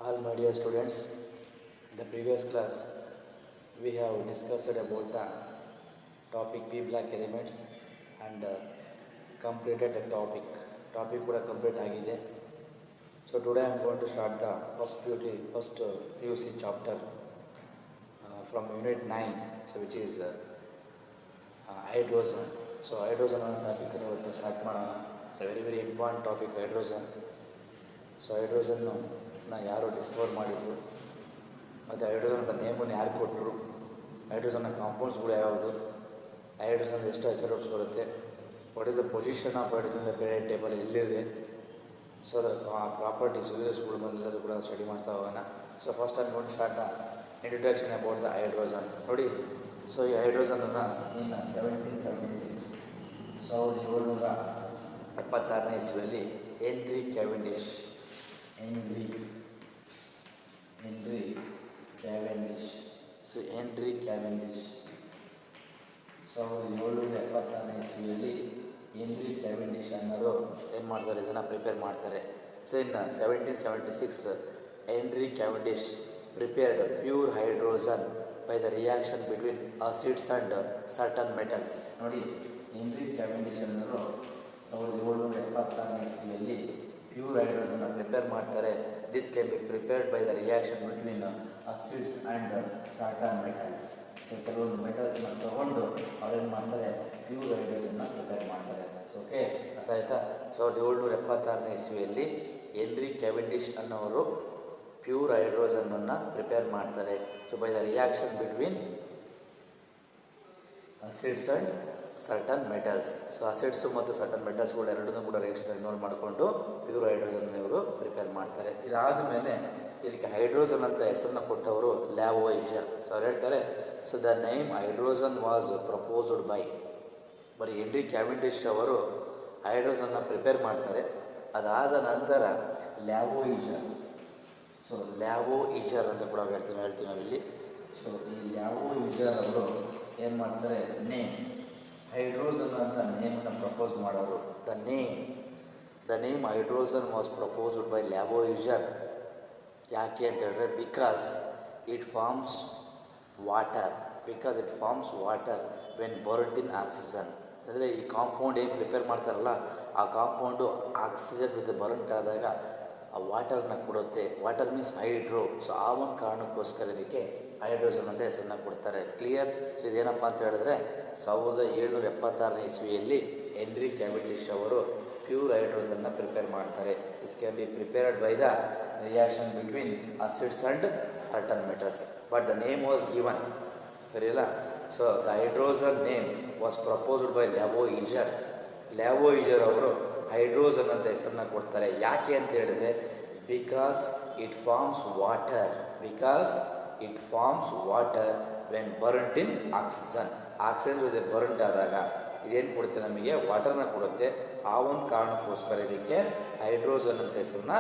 All my dear students, in the previous class we have discussed about the topic P block elements and completed the topic. Topic ಕೂಡ complete ಆಗಿದೆ. So today I am going to start the first PUC chapter from unit 9, so which is hydrogen. So hydrogen ಅನ್ನೋ topic ಇವತ್ತು start ಮಾಡೋಣ. So very important topic hydrogen. So hydrogen ಯಾರು discover ಮಾಡಿದರು, ಮತ್ತು hydrogen ಅಂತ ನೇಮನ್ನು ಯಾರು ಕೊಟ್ಟರು, ಹೈಡ್ರೋಜನ್ನ ಕಾಂಪೌಂಡ್ಸ್ಗಳು ಯಾವುದು, ಹೈಡ್ರೋಜನ್ ಎಷ್ಟು ಐಸೋಟೋಪ್ಸ್ ಬರುತ್ತೆ, what is the position of hydrogen the period table ಎಲ್ಲಿದೆ, ಸೊ ಅದರ ಪ್ರಾಪರ್ಟೀಸ್ ಯೂಸಸ್ಗಳು ಬಂದಿರೋದು ಕೂಡ ಸ್ಟಡಿ ಮಾಡ್ತಾ ಹೋಗೋಣ. So first I going start the introduction about the hydrogen. ನೋಡಿ, ಸೊ ಈ ಹೈಡ್ರೋಜನನ್ನು ಇನ್ನು 1776 1776ನೇ ಇಸ್ವಿಯಲ್ಲಿ ಹೆನ್ರಿ ಕ್ಯಾವೆಂಡಿಶ್ 1776ನೇ ಇಸ್ವಿಯಲ್ಲಿ ಹೆನ್ರಿ ಕ್ಯಾವೆಂಡಿಶ್ ಅನ್ನೋರು ಏನು ಮಾಡ್ತಾರೆ, ಇದನ್ನು ಪ್ರಿಪೇರ್ ಮಾಡ್ತಾರೆ. ಸೊ ಇನ್ನು 1776 henry Cavendish prepared pure hydrogen by the reaction between acids and certain metals. ನೋಡಿ, ಹೆನ್ರಿ ಕ್ಯಾವೆಂಡಿಶ್ ಅನ್ನೋರು 1776ನೇ ಇಸ್ವಿಯಲ್ಲಿ ಪ್ಯೂರ್ ಹೈಡ್ರೋಜನ್ನ ಪ್ರಿಪೇರ್ ಮಾಡ್ತಾರೆ. This can be prepared by the reaction between acids and certain metals. ಕೆಲವೊಂದು ಮೆಟಲ್ಸ್ನ ತಗೊಂಡು ಅವ್ರೇನು ಮಾಡ್ತಾರೆ, ಪ್ಯೂರ್ ಹೈಡ್ರೋಜನ್ನ ಪ್ರಿಪೇರ್ ಮಾಡ್ತಾರೆ. ಸೊ ಓಕೆ, ಅರ್ಥ ಆಯ್ತಾ. 1776ನೇ ಇಸ್ವಿಯಲ್ಲಿ ಹೆನ್ರಿ ಕ್ಯಾವೆಂಡಿಶ್ ಅನ್ನೋರು ಪ್ಯೂರ್ ಹೈಡ್ರೋಜನನ್ನು ಪ್ರಿಪೇರ್ ಮಾಡ್ತಾರೆ. So by the reaction between acids and certain metals. So acids ಮತ್ತು ಸರ್ಟನ್ ಮೆಟಲ್ಸ್ಗಳು ಎರಡನ್ನೂ ಕೂಡ ರಿಯಾಕ್ಷನ್ ಇನ್ವಾಲ್ವ್ ಮಾಡಿಕೊಂಡು ಪ್ಯೂರ್ ಹೈಡ್ರೋಜನ್ ಇವರು ಪ್ರಿಪೇರ್ ಮಾಡ್ತಾರೆ. ಇದಾದ ಮೇಲೆ ಇದಕ್ಕೆ ಹೈಡ್ರೋಜನ್ ಅಂತ ಹೆಸರನ್ನ ಕೊಟ್ಟವರು ಲ್ಯಾವೋಯಿಜರ್. ಸೊ ಅವ್ರು ಹೇಳ್ತಾರೆ, so the name hydrogen was proposed by, ಬರೀ ಹೆನ್ರಿ ಕ್ಯಾವೆಂಡಿಶ್ ಅವರು ಹೈಡ್ರೋಜನ್ನ ಪ್ರಿಪೇರ್ ಮಾಡ್ತಾರೆ. ಅದಾದ ನಂತರ ಲ್ಯಾವೋಯಿಜರ್, ಸೊ ಲ್ಯಾವೋಯಿಜರ್ ಅಂತ ಕೂಡ ಹೇಳ್ತೀವಿ ನಾವಿಲ್ಲಿ. ಸೊ ಈ ಲ್ಯಾವೋಯಿಜರ್ ಅವರು ಏನು ಮಾಡ್ತಾರೆ, ಹೈಡ್ರೋಜನ್ ಅಂತ ನೇಮನ್ನು ಪ್ರಪೋಸ್ ಮಾಡೋರು. The name hydrogen was proposed by Lavoisier. ಯಾಕೆ ಅಂತ ಹೇಳಿದ್ರೆ, because it forms water when burned in oxygen. ಅಂದರೆ ಈ ಕಾಂಪೌಂಡ್ ಏನು ಪ್ರಿಪೇರ್ ಮಾಡ್ತಾರಲ್ಲ, ಆ ಕಾಂಪೌಂಡು ಆಕ್ಸಿಜನ್ ಜೊತೆ ಬರ್ನ್ಟ್ ಆದಾಗ ಆ ವಾಟರ್ನ ಕೊಡುತ್ತೆ. Water means hydro. ಸೊ ಆ ಒಂದು ಕಾರಣಕ್ಕೋಸ್ಕರ ಇದಕ್ಕೆ ಹೈಡ್ರೋಜನ್ ಅಂತ ಹೆಸರನ್ನ ಕೊಡ್ತಾರೆ. ಕ್ಲಿಯರ್. ಸೊ ಇದೇನಪ್ಪ ಅಂತ ಹೇಳಿದ್ರೆ, 1776ನೇ ಇಸ್ವಿಯಲ್ಲಿ ಹೆನ್ರಿ ಕ್ಯಾವೆಂಡಿಶ್ ಅವರು ಪ್ಯೂರ್ ಹೈಡ್ರೋಜನ್ನ ಪ್ರಿಪೇರ್ ಮಾಡ್ತಾರೆ. This can be prepared by the reaction between acids and certain metals, but the name was given. ಸರಿಯಲ್ಲ. So the hydrogen name was proposed by Lavoisier ಅವರು ಹೈಡ್ರೋಜನ್ ಅಂತ ಹೆಸರನ್ನ ಕೊಡ್ತಾರೆ. ಯಾಕೆ ಅಂತ ಹೇಳಿದ್ರೆ, because it forms water when burnt in oxygen. Oxygen ಜೊತೆ burnt ಆದಾಗ ಇದೇನು ಕೊಡುತ್ತೆ, ನಮಗೆ ವಾಟರ್ನ ಕೊಡುತ್ತೆ. ಆ ಒಂದು ಕಾರಣಕ್ಕೋಸ್ಕರ ಇದಕ್ಕೆ ಹೈಡ್ರೋಜನ್ ಅಂತ ಹೆಸರನ್ನ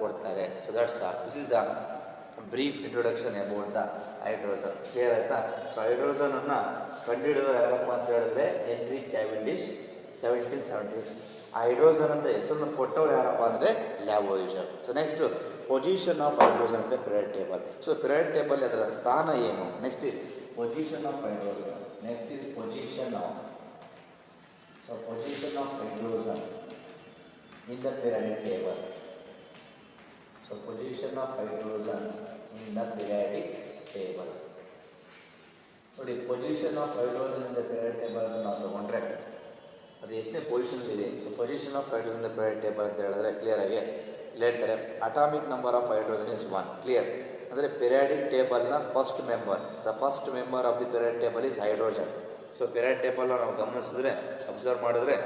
ಕೊಡ್ತಾರೆ. So that's this is the brief introduction about the hydrogen. Clear ಆಯಿತಾ. ಸೊ ಹೈಡ್ರೋಜನನ್ನು ಕಂಡುಹಿಡಿದವರು ಯಾರಪ್ಪ ಅಂತ ಹೇಳಿದ್ರೆ ಹೆನ್ರಿ ಕ್ಯಾವೆಂಡಿಶ್ 1776. ಆ ಹೈಡ್ರೋಜನ್ ಅಂತ ಹೆಸರನ್ನು ಕೊಟ್ಟವ್ರು ಯಾರಪ್ಪ ಅಂದರೆ Lavoisier. So next position of hydrogen ಅಂತ period table. So period table ಅದರ ಸ್ಥಾನ ಏನು. Next is position of hydrogen. Position of hydrogen in the periodic table. So position of hydrogen in the periodic table. ನೋಡಿ, position of hydrogen in the periodic table ಅನ್ನು ನಾವು ತಗೊಂಡ್ರೆ ಅದು ಎಷ್ಟನೇ ಪೊಸಿಷನ್ಲಿದೆ. So position of hydrogen the periodic table ಅಂತ ಹೇಳಿದ್ರೆ ಕ್ಲಿಯರಾಗಿ ಇಲ್ಲಿ ಹೇಳ್ತಾರೆ, atomic number of hydrogen is 1. Clear. ಅಂದರೆ ಪಿರಿಯಾಡಿಕ್ ಟೇಬಲ್ನ first member of the periodic table is hydrogen. So periodic ಟೇಬಲ್ನ ನಾವು ಗಮನಿಸಿದ್ರೆ, ಅಬ್ಸರ್ವ್ ಮಾಡಿದ್ರೆ,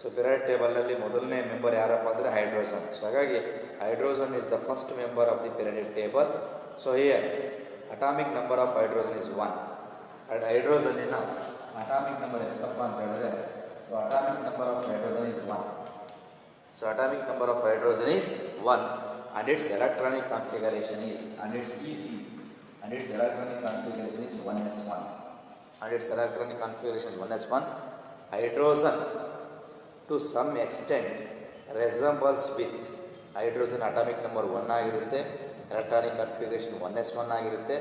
ಸೊ ಪಿರಿಯಾಡಿಕ್ ಟೇಬಲ್ನಲ್ಲಿ ಮೊದಲನೇ ಮೆಂಬರ್ ಯಾರಪ್ಪ ಅಂದರೆ ಹೈಡ್ರೋಜನ್. ಸೊ ಹಾಗಾಗಿ hydrogen is the first member of the periodic table. So here atomic number of hydrogen is 1. And ಹೈಡ್ರೋಜನ್ನಿನ ಅಟಾಮಿಕ್ ನಂಬರ್ ಎಷ್ಟಪ್ಪ ಅಂತ ಹೇಳಿದ್ರೆ, so atomic number of hydrogen is 1. So atomic number of hydrogen is 1 and its electronic configuration is, and its EC, and its electronic configuration is 1s1. Hydrogen to some extent resembles with hydrogen atomic number 1 ಆಗಿರುತ್ತೆ, electronic configuration 1s1 ಆಗಿರುತ್ತೆ.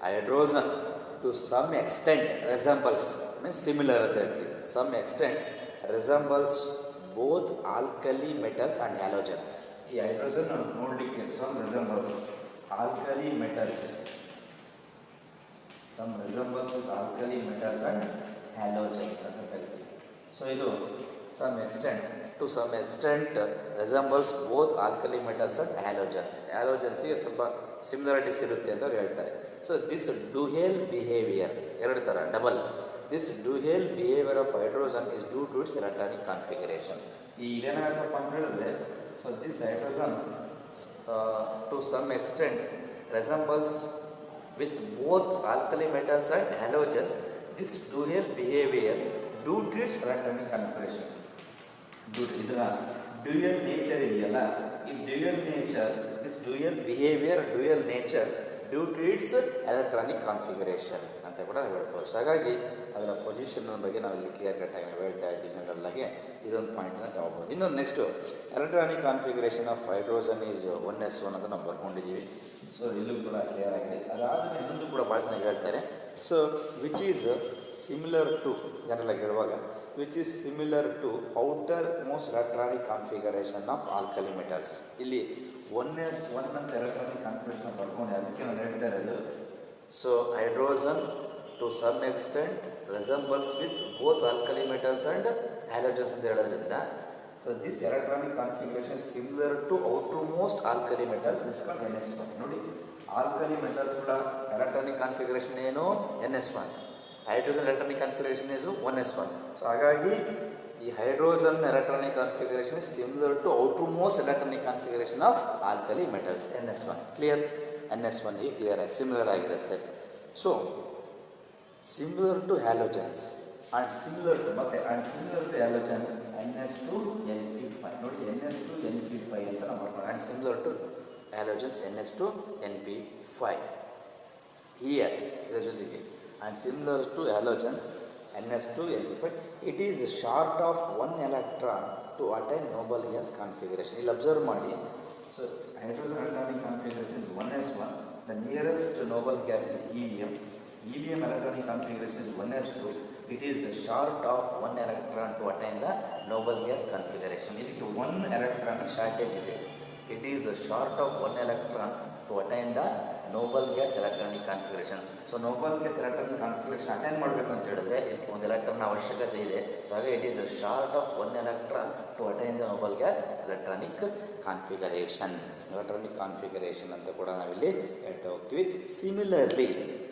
Hydrogen to some extent resembles means similar ಅಂತ ಹೇಳ್ತೀವಿ, some extent resembles both alkali metals and halogens. ಈ hydrogen ನೋಡಲಿಕ್ಕೆ some resembles alkali metals, some resembles with alkali metals and halogens ಅಂತ ಕರಿತೀವಿ. So ಇದು some extent to some extent resembles both alkali metals and halogens. ಹ್ಯಾಲೋಜನ್ಸ್ಗೆ ಸ್ವಲ್ಪ similarities ಇರುತ್ತೆ ಅಂತ ಅವ್ರು ಹೇಳ್ತಾರೆ. ಸೊ ದಿಸ್ ಡುಯಲ್ ಬಿಹೇವಿಯರ್, ಎರಡು ಥರ double. This dual behaviour of hydrogen is due to its electronic configuration. ಈ ಇದೇನಾಗತ್ತಪ್ಪ ಅಂತ ಹೇಳಿದ್ರೆ, so this hydrogen to some extent resembles with both alkali metals and halogens. This dual behaviour due to its electronic configuration. ಇದರ dual nature ಇದೆಯಲ್ಲ, ಈ dual nature, this dual behaviour, dual nature due to its electronic configuration ಅಂತ ಕೂಡ ನಾವು ಹೇಳ್ಬೋದು. So ಹಾಗಾಗಿ ಅದರ position ಬಗ್ಗೆ ನಾವು ಇಲ್ಲಿ ಕ್ಲಿಯರ್ ಕಟ್ಟಾಗಿ ನಾವು ಹೇಳ್ತಾ ಇದ್ದೀವಿ. ಜನರಲ್ಲಾಗಿ ಇದೊಂದು ಪಾಯಿಂಟನ್ನು ತಗೋಬೋದು. ಇನ್ನೊಂದು next electronic configuration of hydrogen is 1s1 ಅಂತ ನಾವು ಬರ್ಕೊಂಡಿದ್ದೀವಿ. ಸೊ ಇಲ್ಲೂ ಕೂಡ ಕ್ಲಿಯರ್ ಆಗಿದೆ. ಅದಾದಮೇಲೆ ಇನ್ನೊಂದು ಕೂಡ ಭಾಳ ಚೆನ್ನಾಗಿ ಹೇಳ್ತಾರೆ. So which is similar to, ಜನರಲ್ಲಾಗಿ ಹೇಳುವಾಗ which is similar to outermost electronic configuration of alkali metals. ಇಲ್ಲಿ 1s1 ಅಂತ ಎಲೆಕ್ಟ್ರಾನಿಕ್ ಕಾನ್ಫಿಗರೇಷನ್ ಬರ್ಕೊಂಡು ಅದಕ್ಕೆ ನಾನು ಹೇಳ್ತಾ ಇರೋದು. So hydrogen to some extent resembles with both alkali metals and halogens ಅಂತ ಹೇಳೋದ್ರಿಂದ, so this electronic configuration similar to outermost alkali metals is called NS1. ನೋಡಿ, ಆಲ್ಕಲಿ ಮೆಟಲ್ಸ್ಗಳ ಎಲೆಕ್ಟ್ರಾನಿಕ್ ಕಾನ್ಫಿಗರೇಷನ್ ಏನು? NS1. Hydrogen electronic configuration is 1s1. So ಹಾಗಾಗಿ ಈ hydrogen electronic configuration is similar to outermost electronic configuration of alkali metals NS1. Clear? NS1 ಈ clear ಆಗಿ similar ಆಗಿರುತ್ತೆ. So similar to halogens and similar to ಮತ್ತೆ and similar to halogen NS2NP5. ನೋಡಿ, NS2NP5 ಅಂತ ನಾವು ಮಾಡ್ಬೋದು. And similar to halogens NS2NP5 here, ಇದರ ಜೊತೆಗೆ and similar to halogens NS2NP5. It is short of 1 electron to attain noble gas configuration. ಇಲ್ಲಿ observe ಮಾಡಿ. So hydrogen electronic configuration is 1s1. The nearest noble gas is helium. Helium electronic configuration is 1s2. It is short of 1 electron to attain the noble gas configuration. ಇದಕ್ಕೆ 1 electron shortage ಇದೆ. It is short of 1 electron to attain the noble gas electronic configuration. So noble gas electronic configuration attain ಮಾಡಬೇಕು ಅಂತ ಹೇಳಿದ್ರೆ ಇದಕ್ಕೆ ಒಂದು electron ಅವಶ್ಯಕತೆ ಇದೆ. So ಹಾಗೆ it is short of 1 electron to attain the noble gas electronic configuration. Electronic configuration ಅಂತ ಕೂಡ ನಾವಿಲ್ಲಿ ಹೇಳ್ತಾ ಹೋಗ್ತೀವಿ.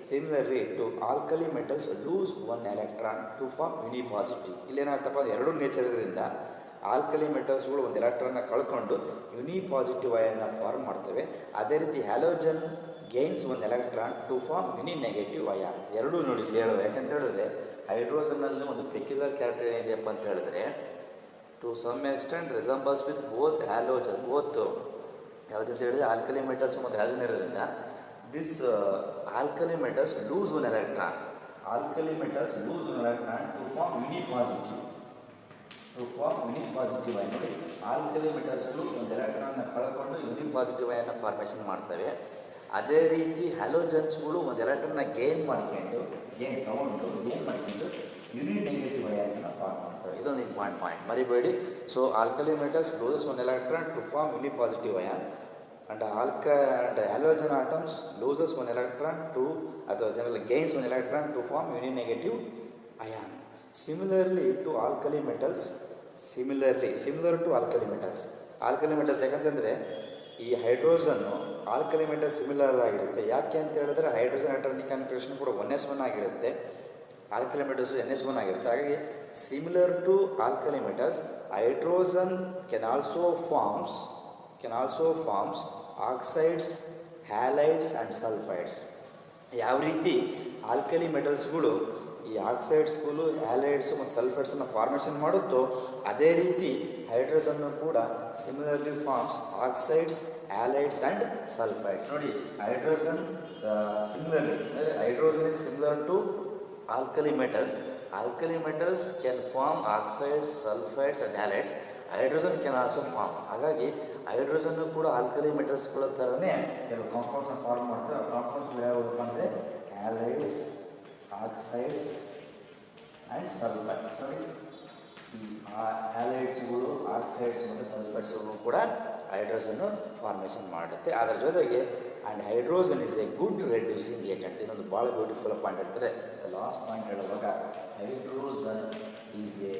Similarly to alkali metals lose 1 electron to form unipositive. ಇಲ್ಲೇನಾಗ್ತಪ್ಪ, ಎರಡೂ ನೇಚರ್ ಇರೋದ್ರಿಂದ ಆಲ್ಕಲಿ ಮೆಟಲ್ಸ್ಗಳು ಒಂದು ಎಲೆಕ್ಟ್ರಾನ್ನ ಕಳ್ಕೊಂಡು ಯುನಿಪಾಸಿಟಿವ್ ಅಯನ್ನ ಫಾರ್ಮ್ ಮಾಡ್ತವೆ. ಅದೇ ರೀತಿ halogen gains 1 electron to form uni negative ion. ಎರಡೂ ನೋಡಿ ಇಲ್ಲಿ ಹೇಳೋದು. ಯಾಕಂತ ಹೇಳಿದ್ರೆ ಹೈಡ್ರೋಜನ್ನಲ್ಲಿ ಒಂದು ಪೆಕ್ಯುಲರ್ ಕ್ಯಾರೆಕ್ಟರ್ ಏನಿದೆಯಪ್ಪ ಅಂತ ಹೇಳಿದ್ರೆ, to some extent resembles with both halogen, both ಯಾವುದಂತ ಹೇಳಿದ್ರೆ ಆಲ್ಕಲಿ ಮೆಟಲ್ಸ್ ಮತ್ತು ಹ್ಯಾಲೋಜನ್ ಇರೋದ್ರಿಂದ this alkali metals lose 1 electron. Alkali metals lose 1 electron to form unipositive. Ion. ನೋಡಿ, ಆಲ್ಕಲಿ ಮೆಟಲ್ಸ್ಗಳು ಒಂದು ಎಲೆಕ್ಟ್ರಾನ್ನ ಕಳ್ಕೊಂಡು ಯುನಿಪಾಸಿಟಿವ್ ಅಯಾನ್ನ ಫಾರ್ಮೇಷನ್ ಮಾಡ್ತವೆ. ಅದೇ ರೀತಿ ಹ್ಯಾಲೋಜನ್ಸ್ಗಳು ಒಂದು ಎಲೆಕ್ಟ್ರಾನ್ನ ಗೇನ್ ಮಾಡ್ಕೊಂಡು ಯುನಿ ನೆಗೆಟಿವ್ ಅಯಾನ್ಸ್ನ ಫಾರ್ಮ್ ಮಾಡ್ತವೆ. ಇದೊಂದು ಇಂಪಾರ್ಟೆಂಟ್ ಪಾಯಿಂಟ್, ಮರಿಬೇಡಿ. So alkali metals loses 1 electron to form unipositive ion and halogen atoms loses 1 electron to, ಅಥವಾ generally gains 1 electron to form uni negative ion. Similarly to alkali metals, similar to alkali metals. Alkali metals ಯಾಕಂತಂದರೆ ಈ hydrogen alkali metals similar ಆಗಿರುತ್ತೆ. ಯಾಕೆ ಅಂತ ಹೇಳಿದ್ರೆ hydrogen electronic configuration ಕೂಡ 1s1 ಆಗಿರುತ್ತೆ, alkali metals NS1 ಆಗಿರುತ್ತೆ. ಹಾಗಾಗಿ similar to alkali metals, hydrogen can also forms oxides, halides and sulphides. ಯಾವ ರೀತಿ ಆಲ್ಕಲಿ ಮೆಟಲ್ಸ್ಗಳು ಈ ಆಕ್ಸೈಡ್ಸ್ಗಳು, ಹ್ಯಾಲೈಡ್ಸು ಮತ್ತು ಸಲ್ಫೈಡ್ಸನ್ನು ಫಾರ್ಮೇಷನ್ ಮಾಡುತ್ತೋ ಅದೇ ರೀತಿ ಹೈಡ್ರೋಜನ್ನು ಕೂಡ similarly forms oxides, halides and sulphides. ನೋಡಿ, hydrogen is similar to alkali metals. Alkali metals can form oxides, sulfides and halides. Hydrogen can also form. ಹಾಗಾಗಿ ಹೈಡ್ರೋಜನ್ನು ಕೂಡ ಆಲ್ಕಲಿ ಮೆಟಲ್ಸ್ಗಳ ಥರನೇ ಕೆಲವು ಕಾಂಪೌಂಡ್ಸ್ನ ಫಾರ್ಮ್ ಮಾಡ್ತಾರೆ. ಆ ಕಾಂಪೌಂಡ್ಸ್ಗಳು ಯಾವುದು ಅಂದರೆ ಹ್ಯಾಲೈಡ್ಸ್, ಆಕ್ಸೈಡ್ಸ್ ಆ್ಯಂಡ್ ಸಲ್ಫೈಡ್ಸ್. ನೋಡಿ, ಈ ಹ್ಯಾಲೈಡ್ಸ್ಗಳು, ಆಕ್ಸೈಡ್ಸ್ ಮತ್ತು ಸಲ್ಫೈಡ್ಸ್ಗಳು ಕೂಡ ಹೈಡ್ರೋಜನ್ನು ಫಾರ್ಮೇಷನ್ ಮಾಡುತ್ತೆ. ಅದರ ಜೊತೆಗೆ and hydrogen is a good reducing agent. ಇನ್ನೊಂದು ಭಾಳ ಬ್ಯೂಟಿಫುಲ್ ಪಾಯಿಂಟ್ ಹೇಳ್ತಾರೆ. ಲಾಸ್ಟ್ ಪಾಯಿಂಟ್ ಹೇಳುವಾಗ hydrogen is a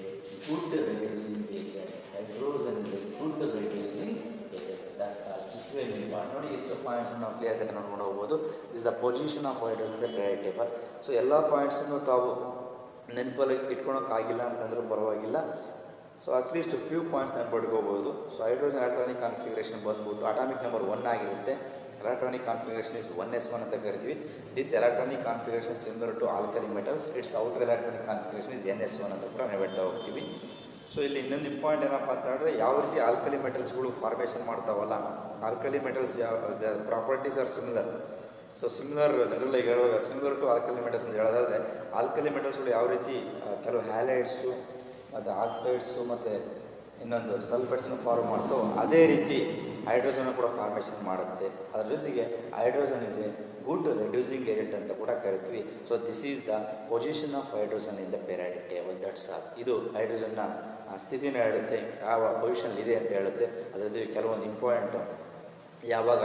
good reducing agent. Hydrogen is a good reducing agent. That's all. This way we point. ನೋಡಿ, ಎಷ್ಟು ಪಾಯಿಂಟ್ಸನ್ನು ನಾವು ಕ್ಲಿಯರ್ ಕಟ್ ನೋಡ್ಕೊಂಡು ಹೋಗ್ಬೋದು. This the position of hydrogen the periodic table. So ಎಲ್ಲ ಪಾಯಿಂಟ್ಸನ್ನು ತಾವು ನೆನಪಲ್ಲಿ ಇಟ್ಕೊಳೋಕ್ಕಾಗಿಲ್ಲ ಅಂತಂದ್ರೂ ಪರವಾಗಿಲ್ಲ. ಸೊ ಅಟ್ಲೀಸ್ಟ್ ಫ್ಯೂ ಪಾಯಿಂಟ್ಸ್ ನೆನ್ಪಿಟ್ಕೋಬೋದು. ಸೊ ಹೈಡ್ರೋಜನ್ ಎಲೆಕ್ಟ್ರಾನಿಕ್ ಕಾನ್ಫಿಗರೇಷನ್ ಬಂದ್ಬಿಟ್ಟು ಅಟಾಮಿಕ್ ನಂಬರ್ 1 ಆಗಿರುತ್ತೆ. ಎಲೆಕ್ಟ್ರಾನಿಕ್ ಕಾನ್ಫಿಗರೇಷನ್ ಇಸ್ 1s1 ಅಂತ ಕರಿತೀವಿ. This electronic configuration similar to alkali metals. Its outer electronic configuration is ns1 ಅಂತ ಕೂಡ ನಾವು ಹೇಳ್ತಾ ಹೋಗ್ತೀವಿ. ಸೊ ಇಲ್ಲಿ ಇನ್ನೊಂದು ಇಂಪಾರ್ಟೆಂಟ್ ಏನಪ್ಪ ಅಂತ ಹೇಳಿದ್ರೆ, ಯಾವ ರೀತಿ ಆಲ್ಕಲಿ ಮೆಟಲ್ಸ್ಗಳು ಫಾರ್ಮೇಷನ್ ಮಾಡ್ತಾವಲ್ಲ, alkali metals the properties are similar. So similar ಜನರಲಾಗಿ ಹೇಳುವಾಗ ಸಿಮಿಲರ್ ಟು ಆಲ್ಕಲಿ ಮೆಟಲ್ಸ್ ಅಂತ ಹೇಳೋದಾದರೆ, ಆಲ್ಕಲಿ ಮೆಟಲ್ಸ್ಗಳು ಯಾವ ರೀತಿ ಕೆಲವು ಹ್ಯಾಲೈಡ್ಸು ಮತ್ತು ಆಕ್ಸೈಡ್ಸು ಮತ್ತು ಇನ್ನೊಂದು ಸಲ್ಫೈಡ್ಸನ್ನು ಫಾರ್ಮ್ ಮಾಡ್ತೋ, ಅದೇ ರೀತಿ ಹೈಡ್ರೋಜನ್ ಕೂಡ ಫಾರ್ಮೇಷನ್ ಮಾಡುತ್ತೆ. ಅದರ ಜೊತೆಗೆ hydrogen is a good reducing agent ಅಂತ ಕೂಡ ಕರಿತೀವಿ. So this is the position of hydrogen in the periodic table. That's all. ಇದು ಹೈಡ್ರೋಜನ್ನ ಸ್ಥಿತಿನ ಹೇಳುತ್ತೆ, ಯಾವ ಪೊಸಿಷನ್ ಇದೆ ಅಂತ ಹೇಳುತ್ತೆ. ಅದರ ಜೊತೆಗೆ ಕೆಲವೊಂದು ಇಂಪಾರ್ಟೆಂಟು, ಯಾವಾಗ